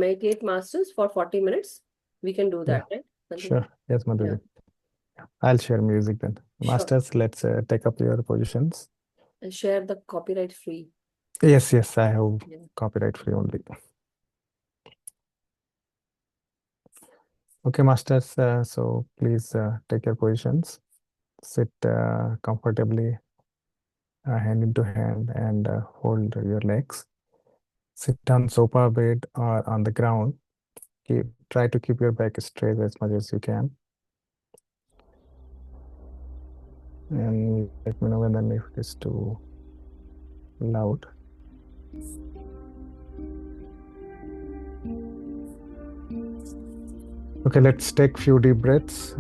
meditate, masters, for 40 minutes. We can do Yeah, that, right, Sanjay ji? sure. Yes, Yeah. Madhuji. I'll share music then. Sure. Masters, let's take up your positions. And share the copyright free. Yes, yes, I have Yeah. copyright free only. Okay, Masters, so please take your positions. Sit comfortably, hand into hand, and hold your legs. Sit on sofa bed or on the ground. Try to keep your back straight as much as you can. And let me know when if it is too loud. Okay, let's take few deep breaths.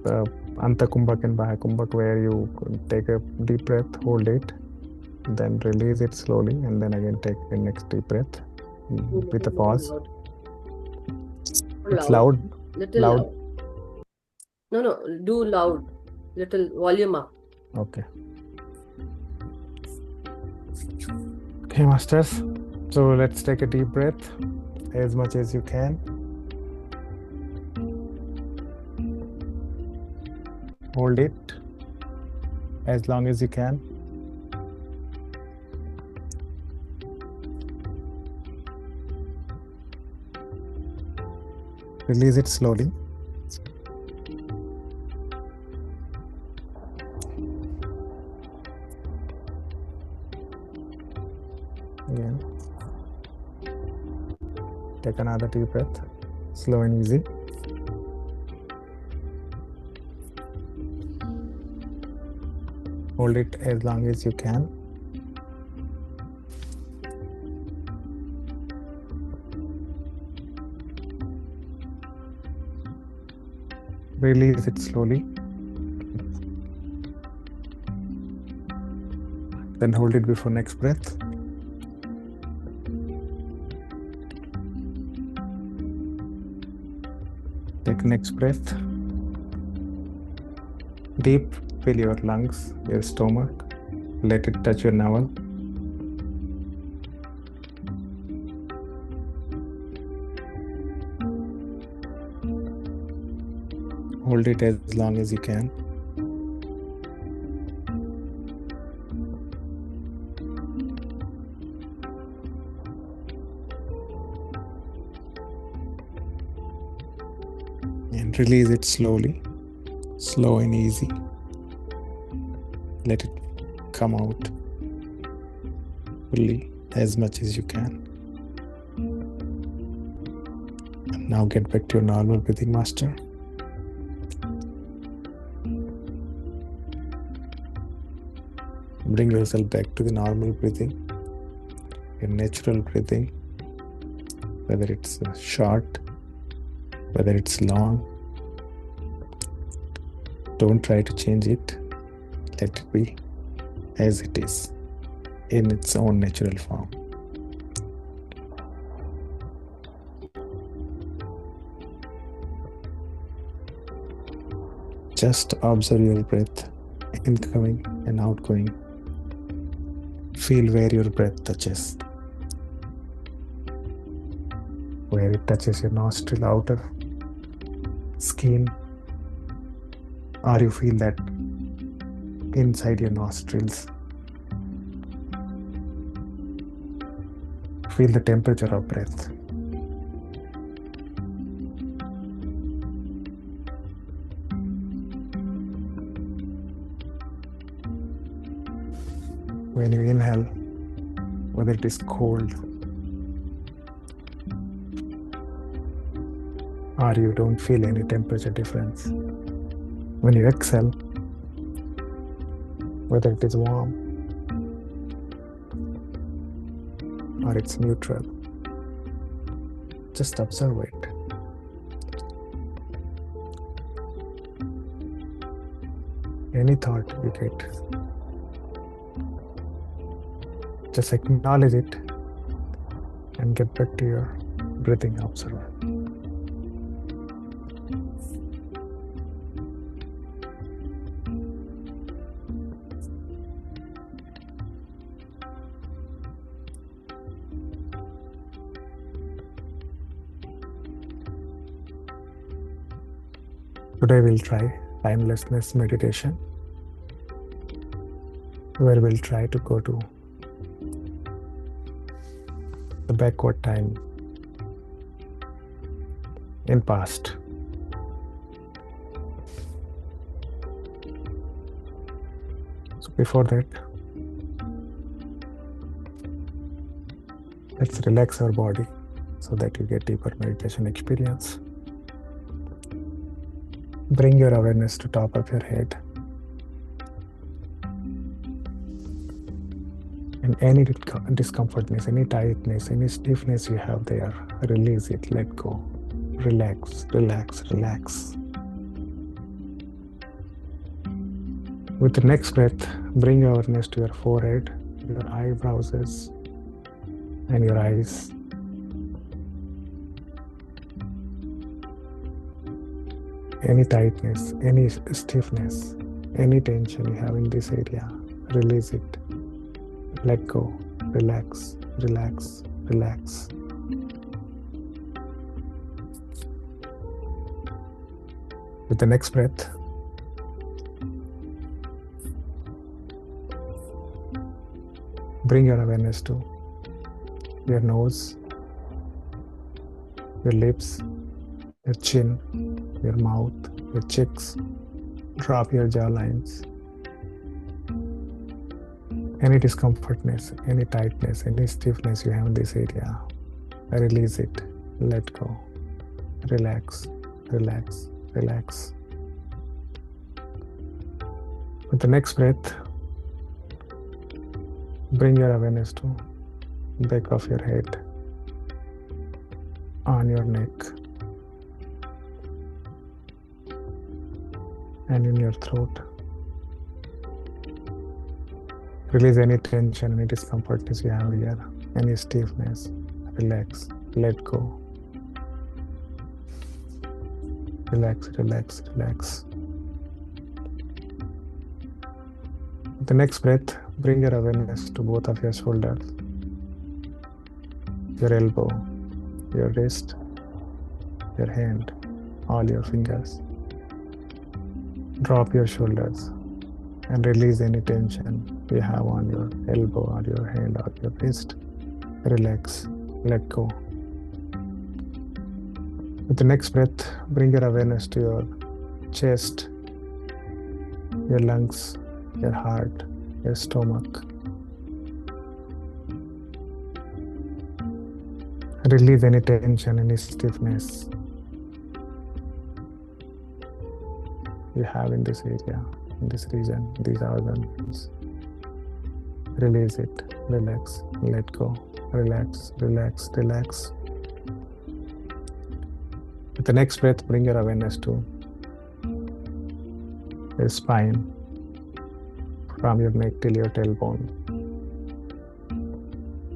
The Antakumbhak and Bahakumbhak, where you take a deep breath, hold it, then release it slowly, and then again take the next deep breath with a pause. Loud. It's Loud. loud, Little loud. loud. No, do loud. Little volume up. Okay. Okay, masters. So let's take a deep breath as much as you can. Hold it as long as you can. Release it slowly. Again. Take another deep breath, slow and easy. Hold it as long as you can. Release it slowly. Then hold it before next breath. Take next breath. Deep, fill your lungs, your stomach. Let it touch your navel. Hold it as long as you can. And release it slowly, slow and easy. Let it come out fully as much as you can. And now get back to your normal breathing, master. Bring yourself back to the normal breathing, your natural breathing, whether it's short, whether it's long. Don't try to change it. Let it be as it is, in its own natural form. Just observe your breath, incoming and outgoing. Feel where your breath touches. Where it touches your nostril outer skin, or you feel that inside your nostrils. Feel the temperature of breath. When you inhale, whether it is cold or you don't feel any temperature difference. When you exhale, whether it is warm or it's neutral, just observe it. Any thought you get, just acknowledge it and get back to your breathing observer. Today we'll try timelessness meditation, where we'll try to go to the backward time in past. So before that, let's relax our body so that you get deeper meditation experience. Bring your awareness to top of your head. And any discomfortness, any tightness, any stiffness you have there, release it, let go. Relax, relax, relax. With the next breath, bring your awareness to your forehead, your eyebrows, and your eyes. any tightness, any stiffness, any tension you have in this area. Release it. Let go. Relax, relax, relax. With the next breath, bring your awareness to your nose, your lips, your chin, your mouth, your cheeks. Drop your jawlines. Any discomfortness, any tightness, any stiffness you have in this area, release it. Let go. Relax, relax, relax. With the next breath, bring your awareness to back of your head, on your neck, and in your throat. Release any tension, any discomfortness you have here, any stiffness. Relax, let go. Relax, relax, relax. With the next breath, bring your awareness to both of your shoulders, your elbow, your wrist, your hand, all your fingers. Drop your shoulders and release any tension you have on your elbow or your hand or your wrist. Relax, let go. With the next breath, bring your awareness to your chest, your lungs, your heart, your stomach. Release any tension, any stiffness you have in this area, in this region, these organs. Release it, relax, let go, relax, relax, relax. With the next breath, bring your awareness to your spine, from your neck till your tailbone.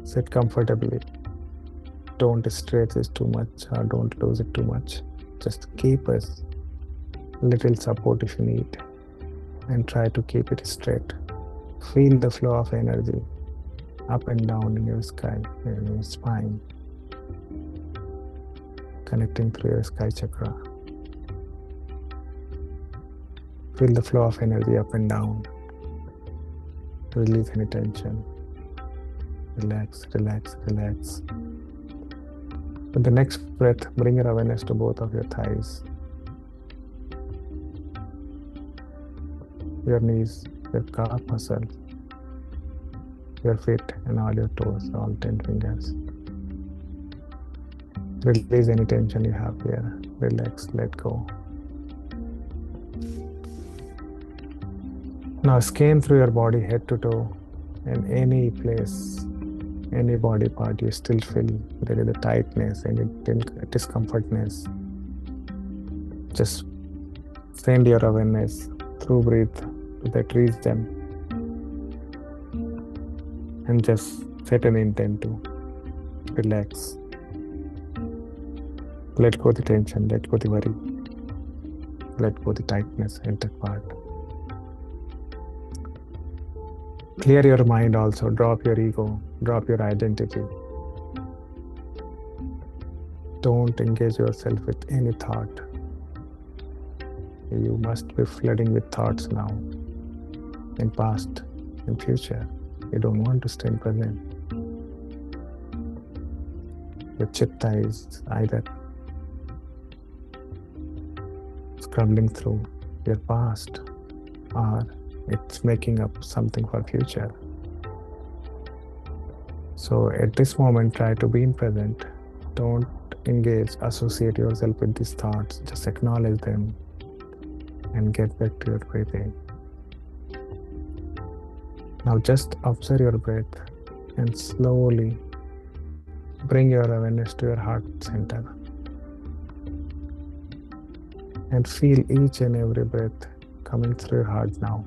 Sit comfortably. Don't stretch it too much or don't lose it too much. Just keep a little support if you need and try to keep it straight. Feel the flow of energy up and down in your sky, in your spine, connecting through your sky chakra. Feel the flow of energy up and down. Release any tension. Relax, relax, relax. With the next breath, bring your awareness to both of your thighs, your knees, your calf muscles, your feet, and all your toes, all 10 fingers. Release any tension you have here. Relax, let go. Now scan through your body head to toe, and any place, any body part you still feel there is a tightness, any discomfortness. Just send your awareness through breath to that region and just set an intent to relax. Let go the tension, let go the worry, let go the tightness in that part. Clear your mind also, drop your ego, drop your identity. Don't engage yourself with any thought. You must be flooding with thoughts now, in past, in future. You don't want to stay in present. Your chitta is either scrambling through your past or it's making up something for future. So at this moment, try to be in present. Don't engage, associate yourself with these thoughts. Just acknowledge them and get back to your breathing. Now just observe your breath and slowly bring your awareness to your heart center. And feel each and every breath coming through your heart now.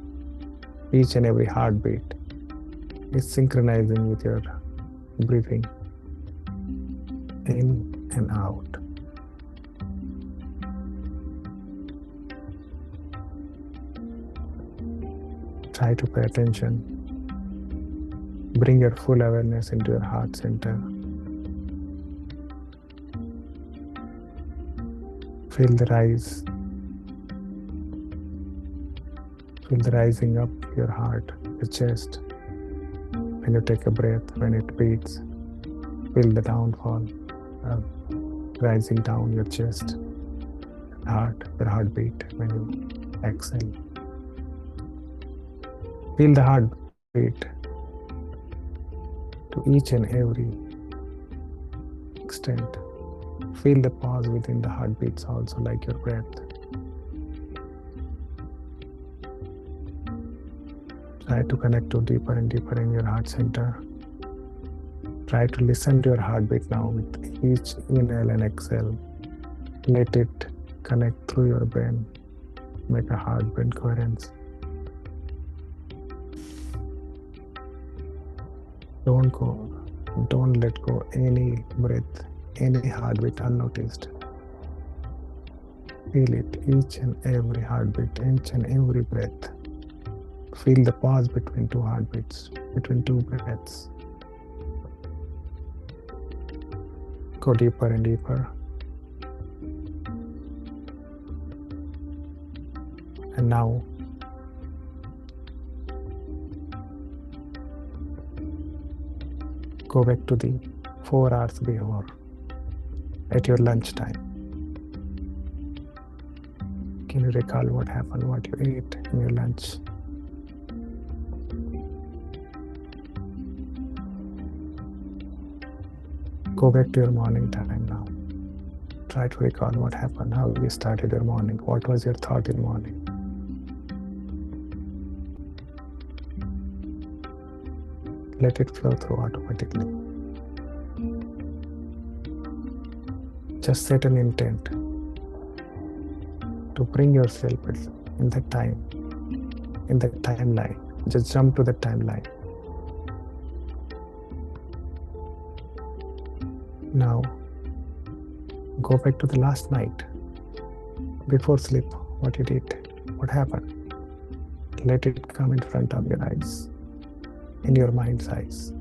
Each and every heartbeat is synchronizing with your breathing in and out. Try to pay attention. Bring your full awareness into your heart center. Feel the rise. Feel the rising up your heart, your chest. When you take a breath, when it beats, feel the downfall, rising down your chest, your heartbeat when you exhale. Feel the heartbeat to each and every extent. Feel the pause within the heartbeats also, like your breath. Try to connect to deeper and deeper in your heart center. Try to listen to your heartbeat now with each inhale and exhale. Let it connect through your brain. Make a heart-brain coherence. Don't let go any breath, any heartbeat unnoticed. Feel it, each and every heartbeat, each and every breath. Feel the pause between two heartbeats, between two breaths. Go deeper and deeper. And now, go back to the 4 hours before, at your lunchtime. Can you recall what happened, what you ate in your lunch? Go back to your morning time now. Try to recall what happened, how you started your morning, what was your thought in morning. Let it flow through automatically. Just set an intent to bring yourself in that time, in that timeline. Just jump to the timeline. Now, go back to the last night. Before sleep, what you did, what happened. Let it come in front of your eyes, in your mind's eyes.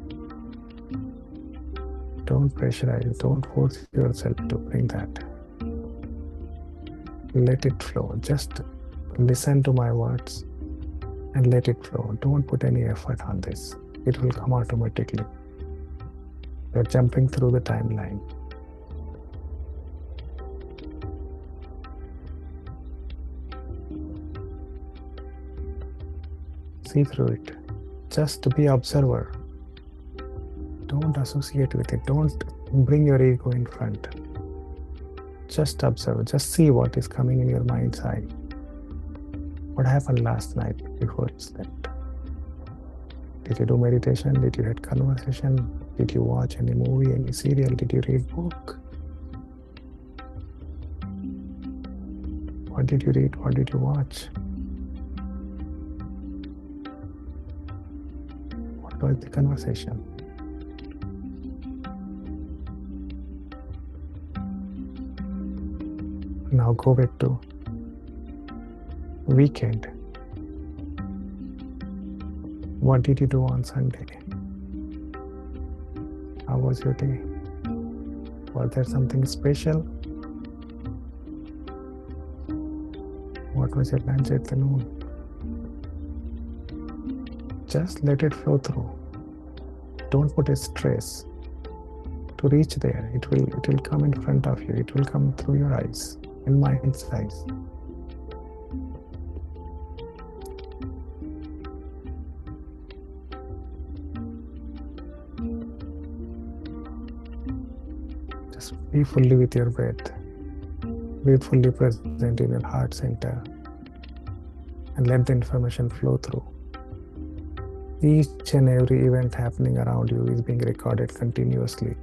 Don't pressurize, don't force yourself to bring that. Let it flow. Just listen to my words and let it flow. Don't put any effort on this. It will come automatically. You're jumping through the timeline. See through it. Just be observer. Don't associate with it. Don't bring your ego in front. Just observe. Just see what is coming in your mind's eye. What happened last night before you slept? Did you do meditation? Did you have conversation? Did you watch any movie, any serial? Did you read book? What did you read? What did you watch? What was the conversation? Now go back to weekend. What did you do on Sunday? How was your day? Was there something special? What was your lunch at the noon? Just let it flow through. Don't put a stress to reach there. It will come in front of you. It will come through your eyes, in mind's eyes. Just be fully with your breath. Be fully present in your heart center and let the information flow through. Each and every event happening around you is being recorded continuously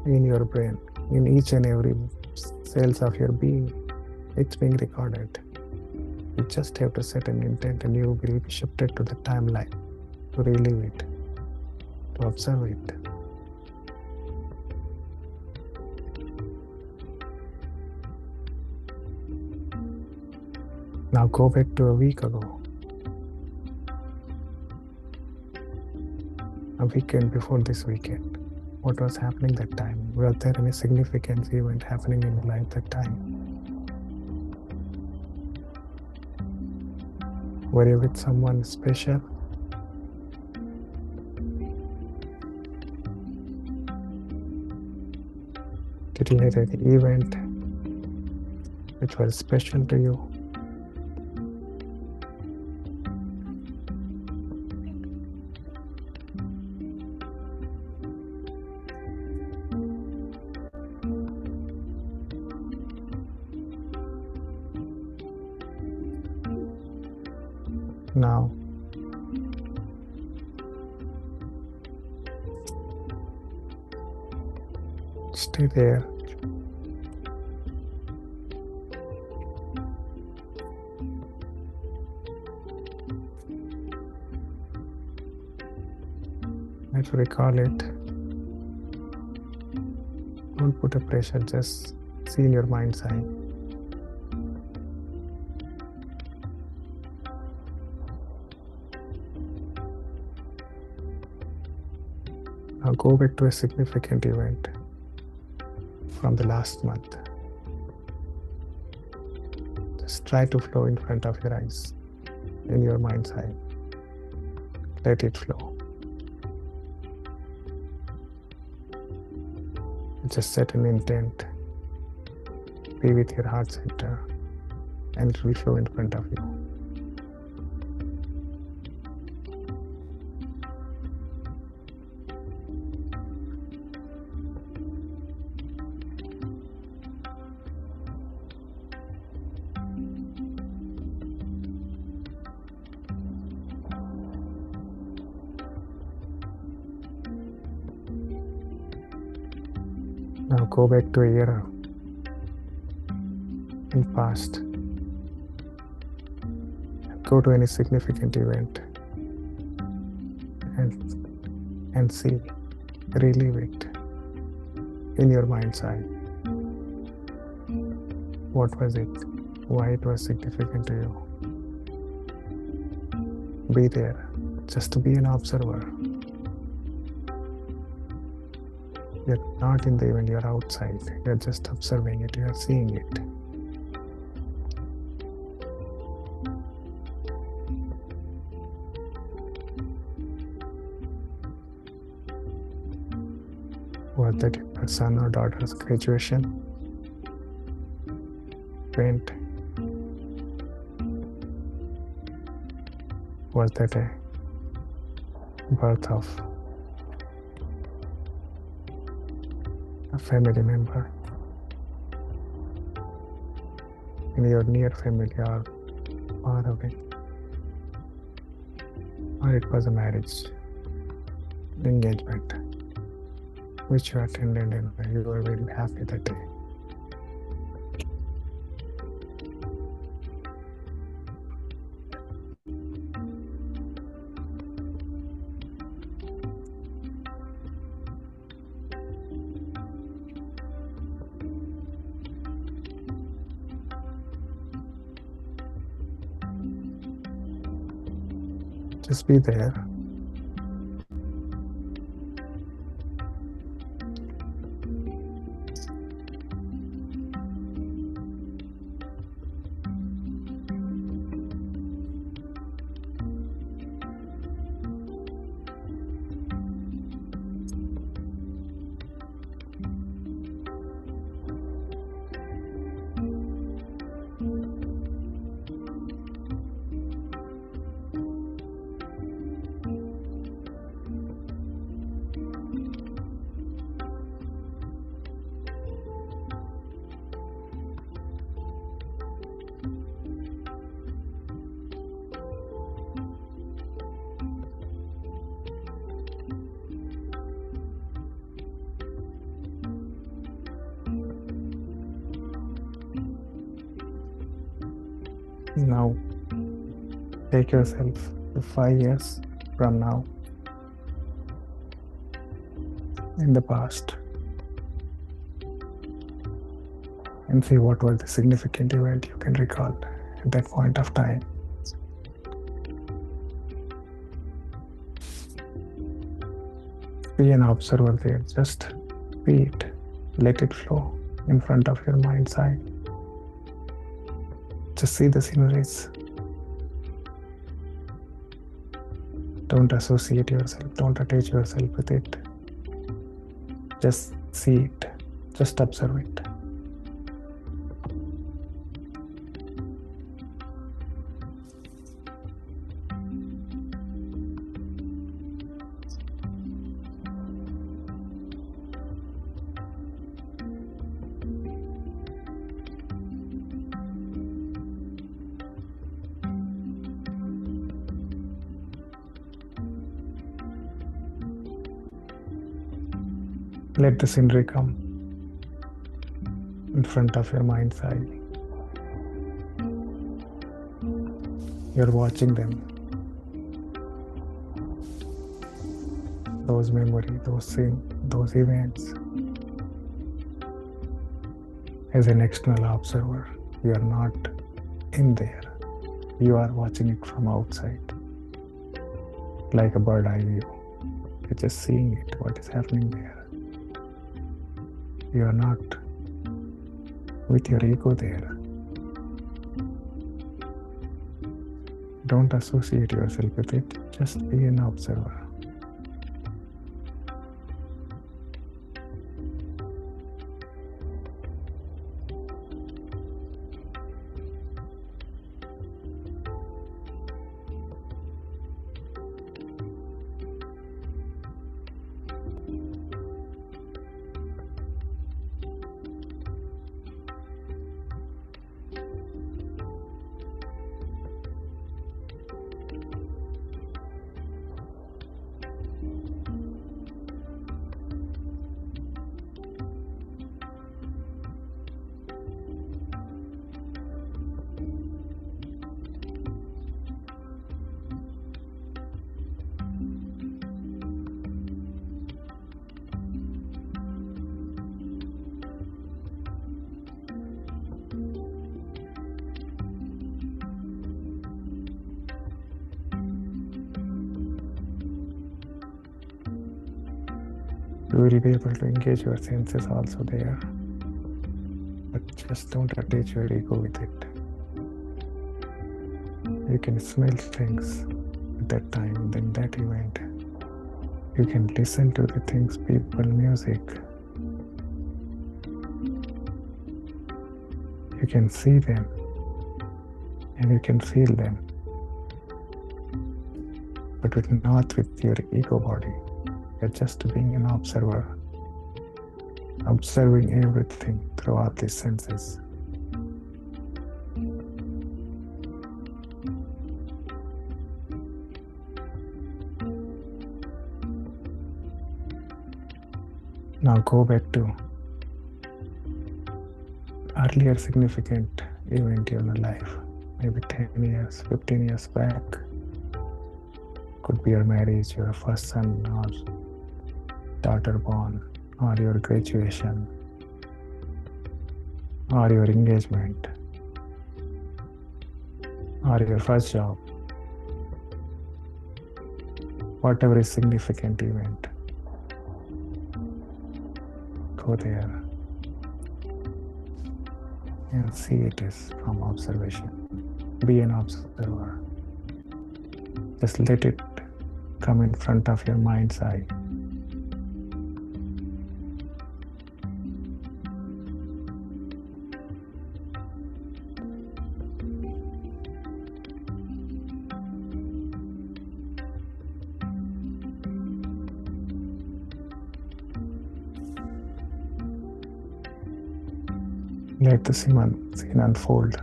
in your brain, in each and every cells of your being. It's being recorded. You just have to set an intent and you will be shifted to the timeline to relive it, to observe it. Now go back to a week ago, a weekend before this weekend. What was happening that time? Was there any significant event happening in your life that time? Were you with someone special? Did you have any event which was special to you? Now, stay there. Try to recall it. Don't put a pressure, just see in your mind's eye. Now go back to a significant event from the last month. Just try to flow in front of your eyes, in your mind's eye. Let it flow. Just set an intent. Be with your heart center, and it will flow in front of you. Now go back to a year in past. Go to any significant event and see, relive it in your mind's eye. What was it? Why it was significant to you? Be there, just to be an observer. You're not in the event, you're outside. You're just observing it, you're seeing it. Was that your son or daughter's graduation? Went? Was that a birth of a family member in your near family or far away? Or it was a marriage, engagement, which you attended and you were very happy that day. Just be there. Now, take yourself to 5 years from now in the past and see what was the significant event you can recall at that point of time. Be an observer there. Just be it. Let it flow in front of your mind's eye. Just see the sceneries. Don't associate yourself. Don't attach yourself with it. Just see it. Just observe it. Let the scenery come in front of your mind's eye. You're watching them. Those memories, those events. As an external observer, you are not in there. You are watching it from outside, like a bird eye view. You're just seeing it, what is happening there. You are not with your ego there. Don't associate yourself with it. Just be an observer. You will be able to engage your senses also there. But just don't attach your ego with it. You can smell things at that time, then that event. You can listen to the things, people, music. You can see them and you can feel them. But not with your ego body. You're just being an observer, observing everything throughout these senses. Now go back to earlier significant event in your life, maybe 10 years, 15 years back. Could be your marriage, your first son or daughter born, or your graduation, or your engagement, or your first job. Whatever is significant event, go there and see it is from observation. Be an observer. Just let it come in front of your mind's eye. Let the scene unfold.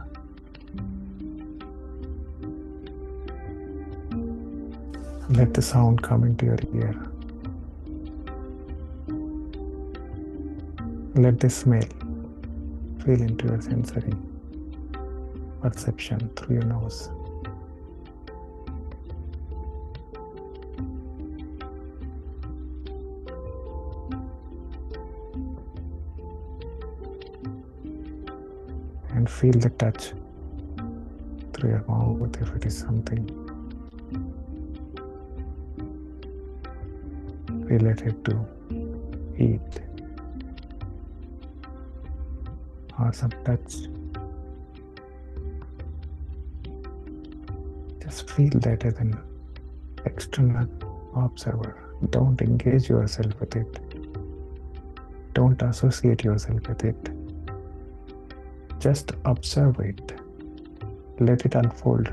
Let the sound come into your ear. Let the smell feel into your sensory perception through your nose. And feel the touch through your mouth if it is something related to heat or some touch. Just feel that as an external observer. Don't engage yourself with it. Don't associate yourself with it. Just observe it. Let it unfold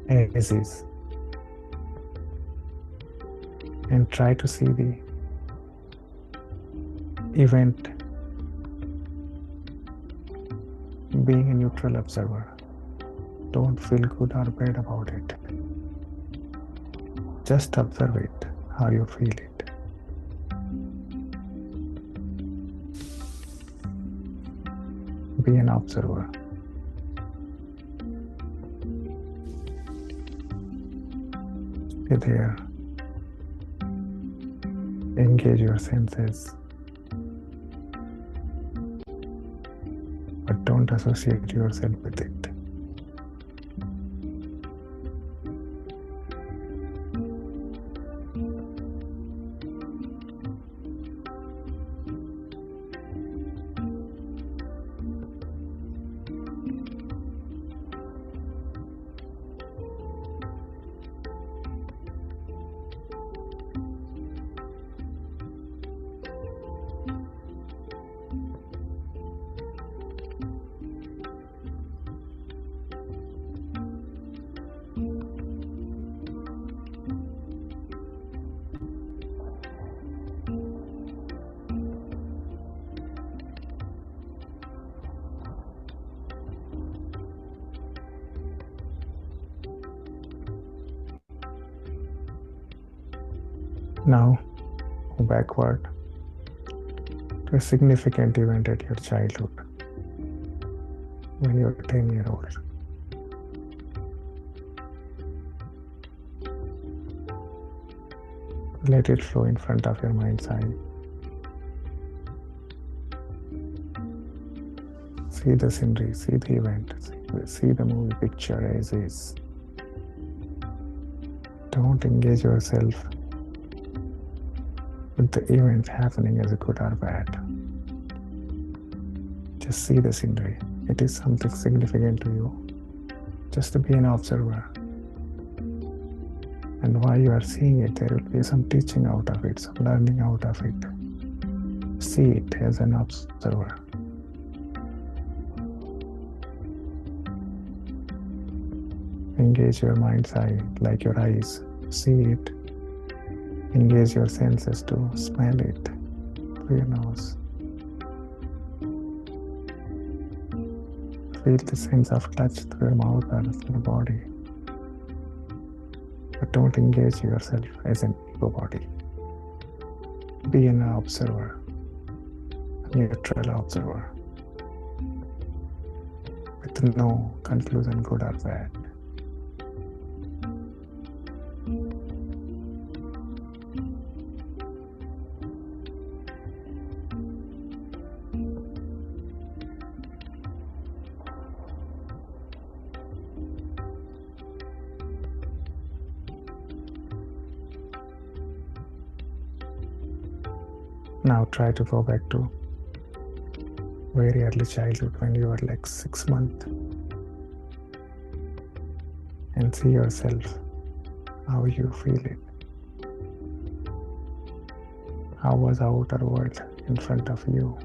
as is. And try to see the event being a neutral observer. Don't feel good or bad about it. Just observe it, how you feel it. Be an observer. Be there. Engage your senses. But don't associate yourself with it. Now, go backward to a significant event at your childhood when you were 10-year-old. Let it flow in front of your mind's eye. See the scenery, see the event, see the movie picture as is. Don't engage yourself with the event happening as good or bad. Just see the scenery. It is something significant to you. Just to be an observer. And while you are seeing it, there will be some teaching out of it, some learning out of it. See it as an observer. Engage your mind's eye like your eyes. See it. Engage your senses to smell it through your nose. Feel the sense of touch through your mouth or through your body. But don't engage yourself as an ego body. Be an observer, a neutral observer, with no conclusion, good or bad. Now try to go back to very early childhood when you were like 6 months and see yourself, how you feel it. How was the outer world in front of you?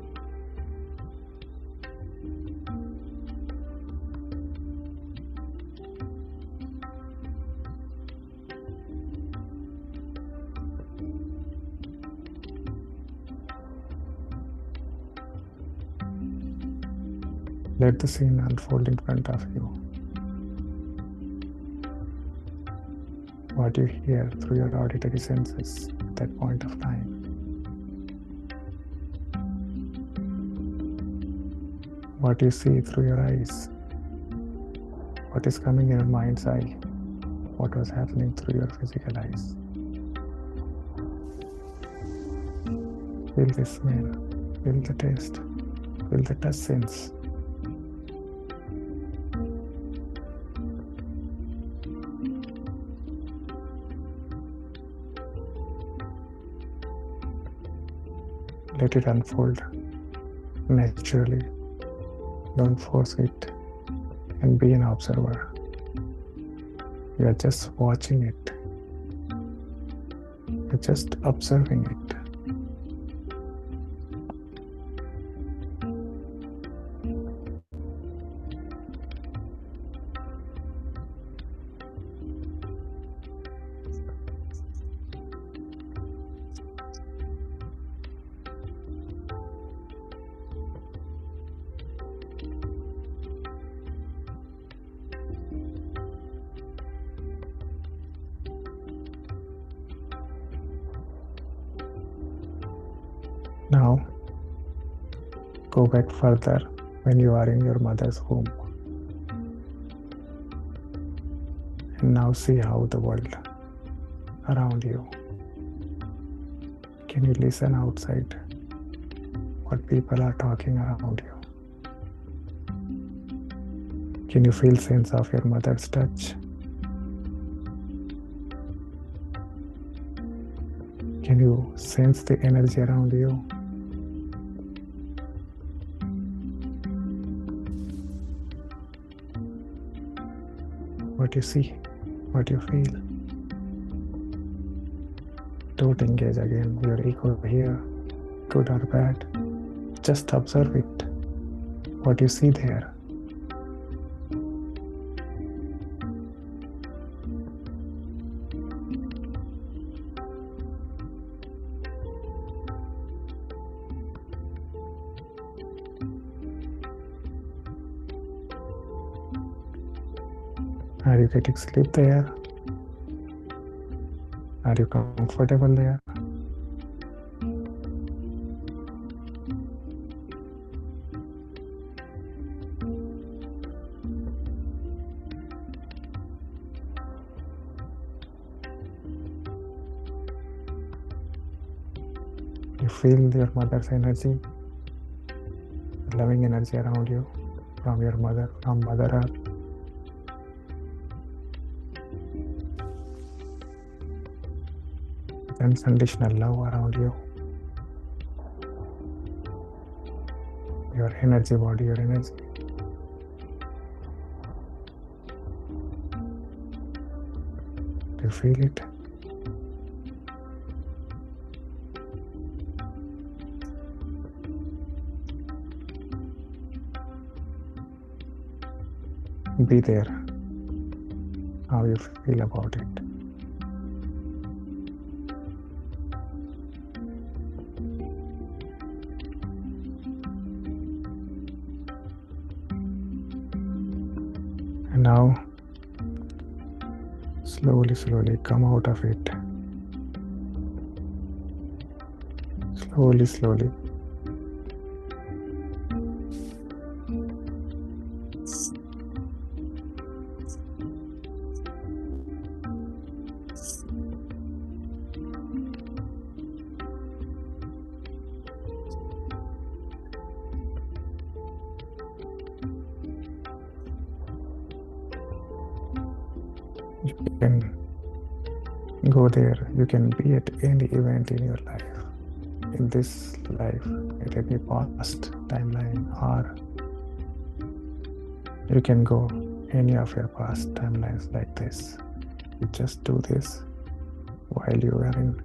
Let the scene unfold in front of you. What you hear through your auditory senses at that point of time. What you see through your eyes. What is coming in your mind's eye. What was happening through your physical eyes. Feel the smell. Feel the taste. Feel the touch sense. Let it unfold naturally. Don't force it and be an observer. You are just watching it. You're just observing it. Now, go back further when you are in your mother's womb. And now see how the world around you. Can you listen outside what people are talking around you? Can you feel sense of your mother's touch? Can you sense the energy around you? What you see, what you feel. Don't engage again your ego here, good or bad. Just observe it, what you see there. Are you getting sleep there? Are you comfortable there? You feel your mother's energy, loving energy around you from your mother, from Mother Earth. Unconditional love around you. Your energy body, your energy. Do you feel it? Be there, how you feel about it. And now, slowly come out of it. Slowly. You can go there. You can be at any event in your life. In this life, at any past timeline, or you can go any of your past timelines like this. You just do this while you are in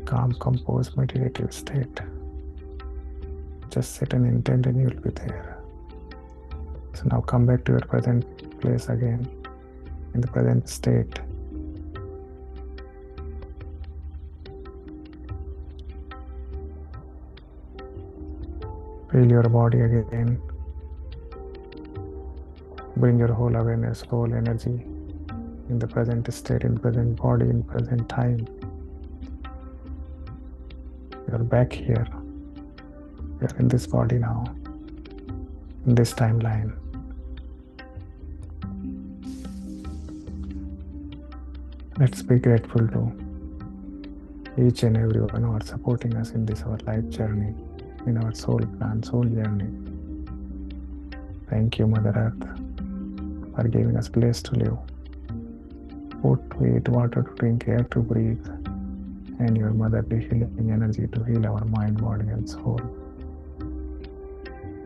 calm, composed, meditative state. Just set an intent and you'll be there. So now come back to your present place again, in the present state. Feel your body again. Bring your whole awareness, whole energy in the present state, in present body, in present time. You're back here. You're in this body now, in this timeline. Let's be grateful to each and everyone who are supporting us in this our life journey, in our soul plan, soul journey. Thank you, Mother Earth, for giving us place to live, food to eat, water to drink, air to breathe, and your motherly healing energy to heal our mind, body, and soul.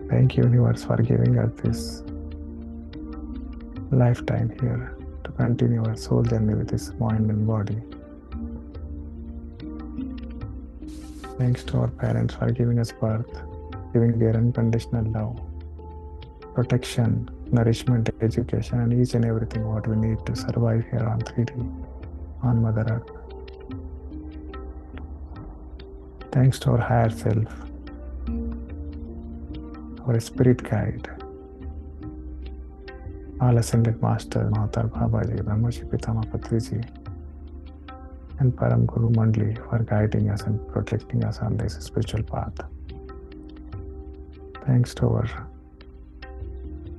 Thank you, universe, for giving us this lifetime here to continue our soul journey with this mind and body. Thanks to our parents for giving us birth, giving their unconditional love, protection, nourishment, education, and each and everything what we need to survive here on 3D, on Mother Earth. Thanks to our higher self, our spirit guide, all ascended masters, Mahatar Babaji, Brahmaji Pitama Patriji, and Param Guru Mandli for guiding us and protecting us on this spiritual path. Thanks to our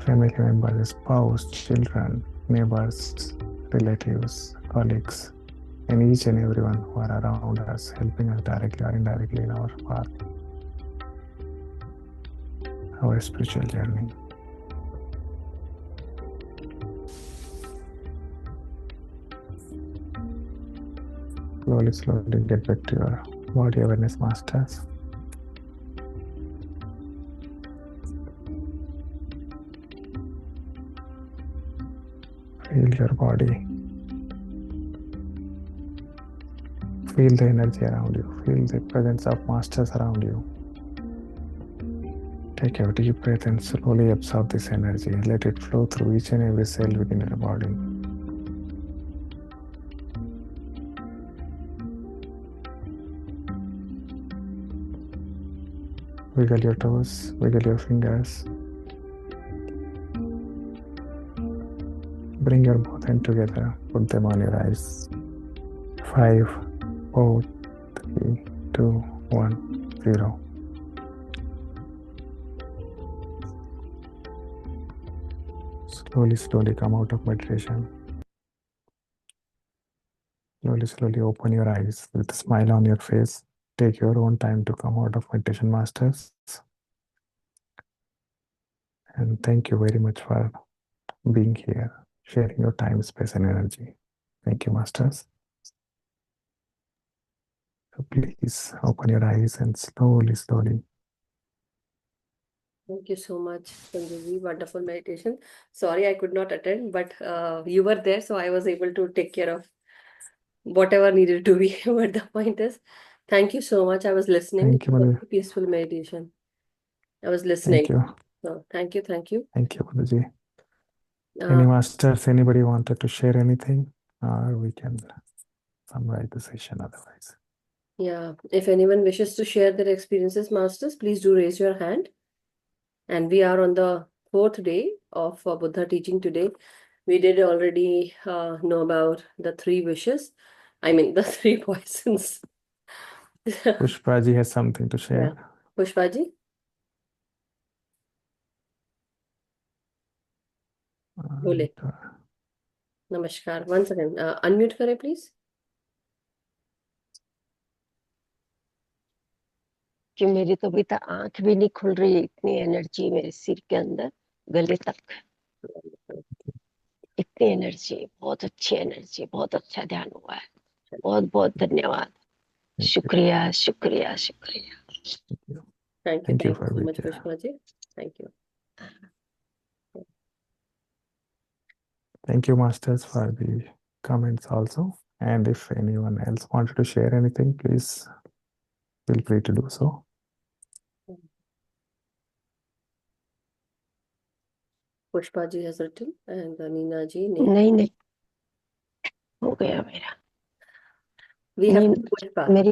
family members, spouse, children, neighbors, relatives, colleagues, and each and everyone who are around us, helping us directly or indirectly in our path, our spiritual journey. Slowly get back to your body awareness, masters. Feel your body. Feel the energy around you. Feel the presence of masters around you. Take a deep breath and slowly absorb this energy. Let it flow through each and every cell within your body. Wiggle your toes, wiggle your fingers. Bring your both hands together, put them on your eyes. 5, 4, 3, 2, 1, 0. Slowly come out of meditation. Slowly open your eyes with a smile on your face. Take your own time to come out of meditation, masters. And thank you very much for being here, sharing your time, space, and energy. Thank you, masters. So please open your eyes and slowly. Thank you so much, Sanjay. Wonderful meditation. Sorry, I could not attend, but you were there, so I was able to take care of whatever needed to be. What the point is, thank you so much. I was listening. Thank you, It was Madhu. a peaceful meditation. I was listening. Thank you. So thank you. Thank you, Madhuji. Uh, Any masters, anybody wanted to share anything? Or we can summarize the session otherwise. yeah, if anyone wishes to share their experiences, masters, please do raise your hand. And we are on the 4th day of Buddha teaching today. We did already know about the 3 wishes. I mean, the 3 poisons. Pushpaji has something to share. Yeah. Pushpaji, बोले. Namaskar. One second. Unmute करें, please. कि मेरी तो अभी तक आंख भी नहीं खुल रही है, इतनी एनर्जी मेरे सिर के अंदर गले तक, इतनी एनर्जी, बहुत अच्छी एनर्जी, बहुत अच्छा ध्यान हुआ है. बहुत बहुत धन्यवाद. शुक्रिया. Thank you so much, Pushpaji. Thank you. Thank you, masters, for the comments also. And if anyone else wanted to share anything, please feel free to do so. Pushpaji has written and Neena ji. नहीं हो गया मेरा. We have Pushpa. मेरी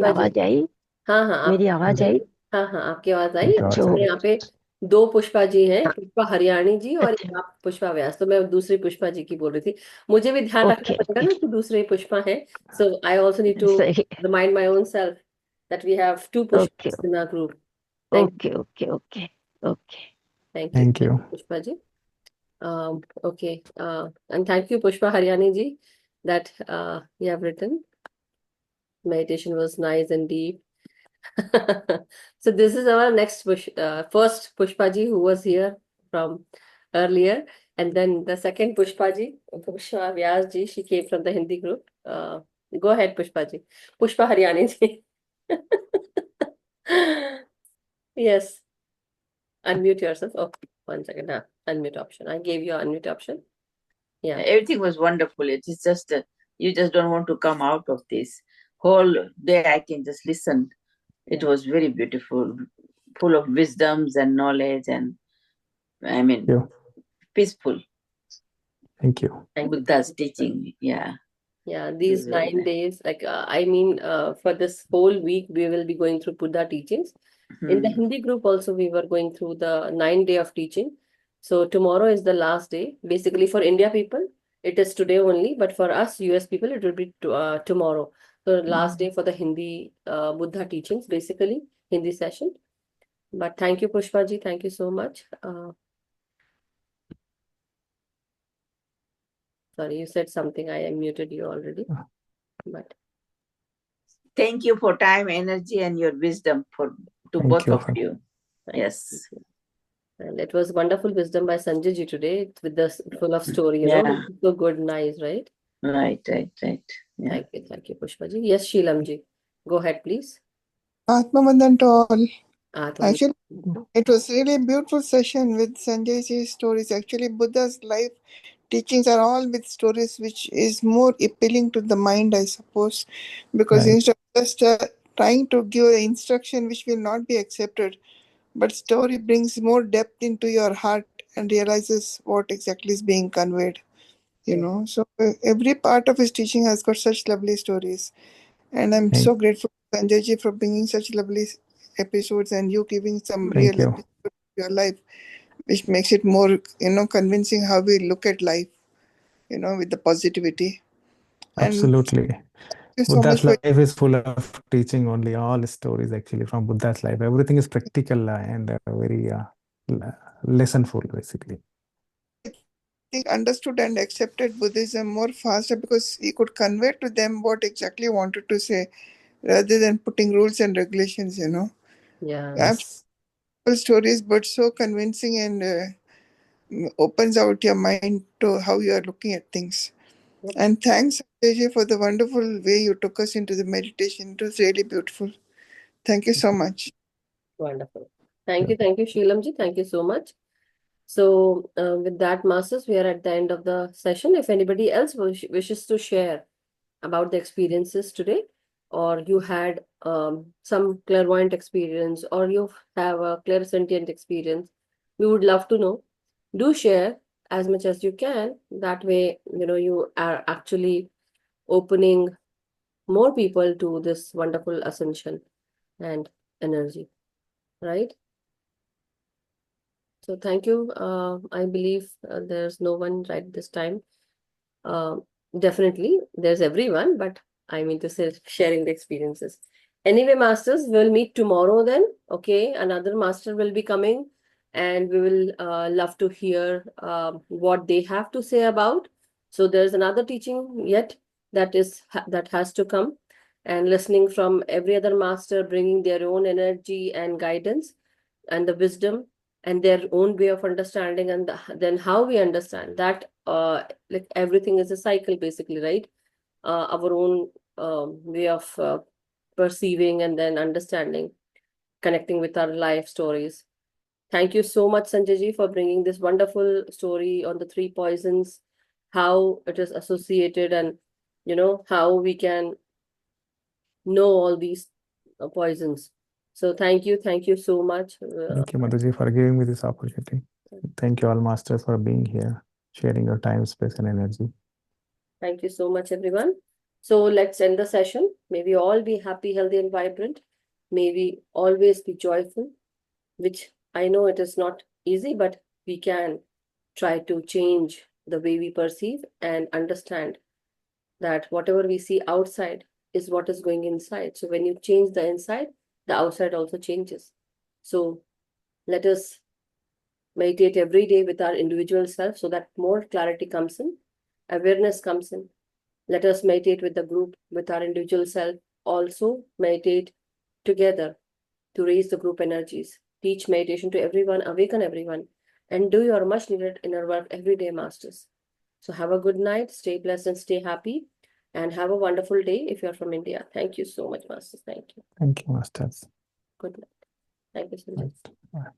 आवाज आई. हाँ, मेरी आवाज आई. हाँ, आपकी आवाज आई. जो यहाँ पे 2 पुष्पा जी हैं, पुष्पा हरियाणी जी और अच्छा. आप पुष्पा व्यास. तो मैं दूसरी पुष्पा जी की बोल रही थी. मुझे भी ध्यान रखना पड़ेगा ना कि दूसरे पुष्पा हैं. So I also need to remind my own self that we have 2 pushpas in our group. Okay. Thank you, Pushpa ji. Okay. And thank you, Pushpa Haryani ji, that you have written. Meditation was nice and deep. So this is our next first Pushpa ji who was here from earlier, and then the second Pushpa ji, Pushpa Vyas ji, she came from the Hindi group. Go ahead, Pushpa ji. Pushpa Haryani ji. Yes, unmute yourself. Oh, 1 second. Unmute option. I gave you unmute option. Yeah. Everything was wonderful. It is just you just don't want to come out of this whole day. I can just listen. It Yeah. was very beautiful, full of wisdoms and knowledge, and I mean, you. peaceful. Thank you. Thank you. Buddha's teaching. Yeah. Yeah, It these was very 9 days, like for this whole week, we will be going through Buddha teachings. In the nice. Hindi group also, we were going through the 9 day of teaching. So tomorrow is the last day. Basically, for India people, it is today only, but for us, US people, it will be tomorrow. So last day for the Hindi Buddha teachings, basically, Hindi session. But thank you, Pushpa ji. Thank you so much. Sorry, you said something. I muted you already. But Thank you for time, energy, and your wisdom to Thank both you of for you. thank Yes. you. And it was wonderful wisdom by Sanjay ji today with the full of story, Yeah. So good, nice, right? Right. Yeah. Thank you, Pushpa ji. Yes, Sheelam ji. Go ahead, please. Atmavandan to all. Atma. Actually, it was really a beautiful session with Sanjay's stories. Actually, Buddha's life teachings are all with stories, which is more appealing to the mind, I suppose, because right. instead of just trying to give an instruction which will not be accepted, but story brings more depth into your heart and realizes what exactly is being conveyed. So every part of his teaching has got such lovely stories. And I'm Thank, so grateful to Sanjayji for bringing such lovely episodes and you giving some thank real you. episodes of your life, which makes it more, convincing how we look at life, with the positivity. And thank Absolutely. you so Buddha's much for life is full of teaching only, all stories actually from Buddha's life. Everything is practical and very lessonful, basically. being understood and accepted Buddhism more faster because he could convey to them what exactly he wanted to say rather than putting rules and regulations, Yeah. Yes. Simple stories, but so convincing and opens out your mind to how you are looking at things. Yep. And thanks, Sanjay, for the wonderful way you took us into the meditation. It was really beautiful. Thank you so much. Wonderful. Thank you, Sheelam ji. Thank you so much. So, with that, Masters, we are at the end of the session. If anybody else wishes to share about the experiences today, or you had some clairvoyant experience, or you have a clairsentient experience, we would love to know. Do share as much as you can. That way, you are actually opening more people to this wonderful ascension and energy, right? So thank you. I believe there's no one right this time. Uh, Definitely, there's everyone, but I mean to say sharing the experiences. Anyway, masters, we'll meet tomorrow then. Okay, another master will be coming, and we will love to hear what they have to say about. So there's another teaching yet that has to come, and listening from every other master, bringing their own energy and guidance and the wisdom and their own way of understanding, and then how we understand that like everything is a cycle basically, right? Our own way of perceiving and then understanding, connecting with our life stories. Thank you so much, Sanjay ji, for bringing this wonderful story on the three poisons, how it is associated, and how we can know all these poisons. So thank you so much. Thank you, Madhuji, for giving me this opportunity. Thank you all masters for being here, sharing your time, space, and energy. Thank you so much, everyone. So let's end the session. May we all be happy, healthy, and vibrant. May we always be joyful, which I know it is not easy, but we can try to change the way we perceive and understand that whatever we see outside is what is going inside. So when you change the inside, the outside also changes. So let us meditate every day with our individual self so that more clarity comes in, awareness comes in. Let us meditate with the group, with our individual self. Also, meditate together to raise the group energies. Teach meditation to everyone, awaken everyone, and do your much needed inner work every day, masters. So, have a good night, stay blessed, and stay happy. And have a wonderful day if you're from India. Thank you so much, Masters. Thank you. Thank you, Masters. Good night. Thank you, Sanjay. Right.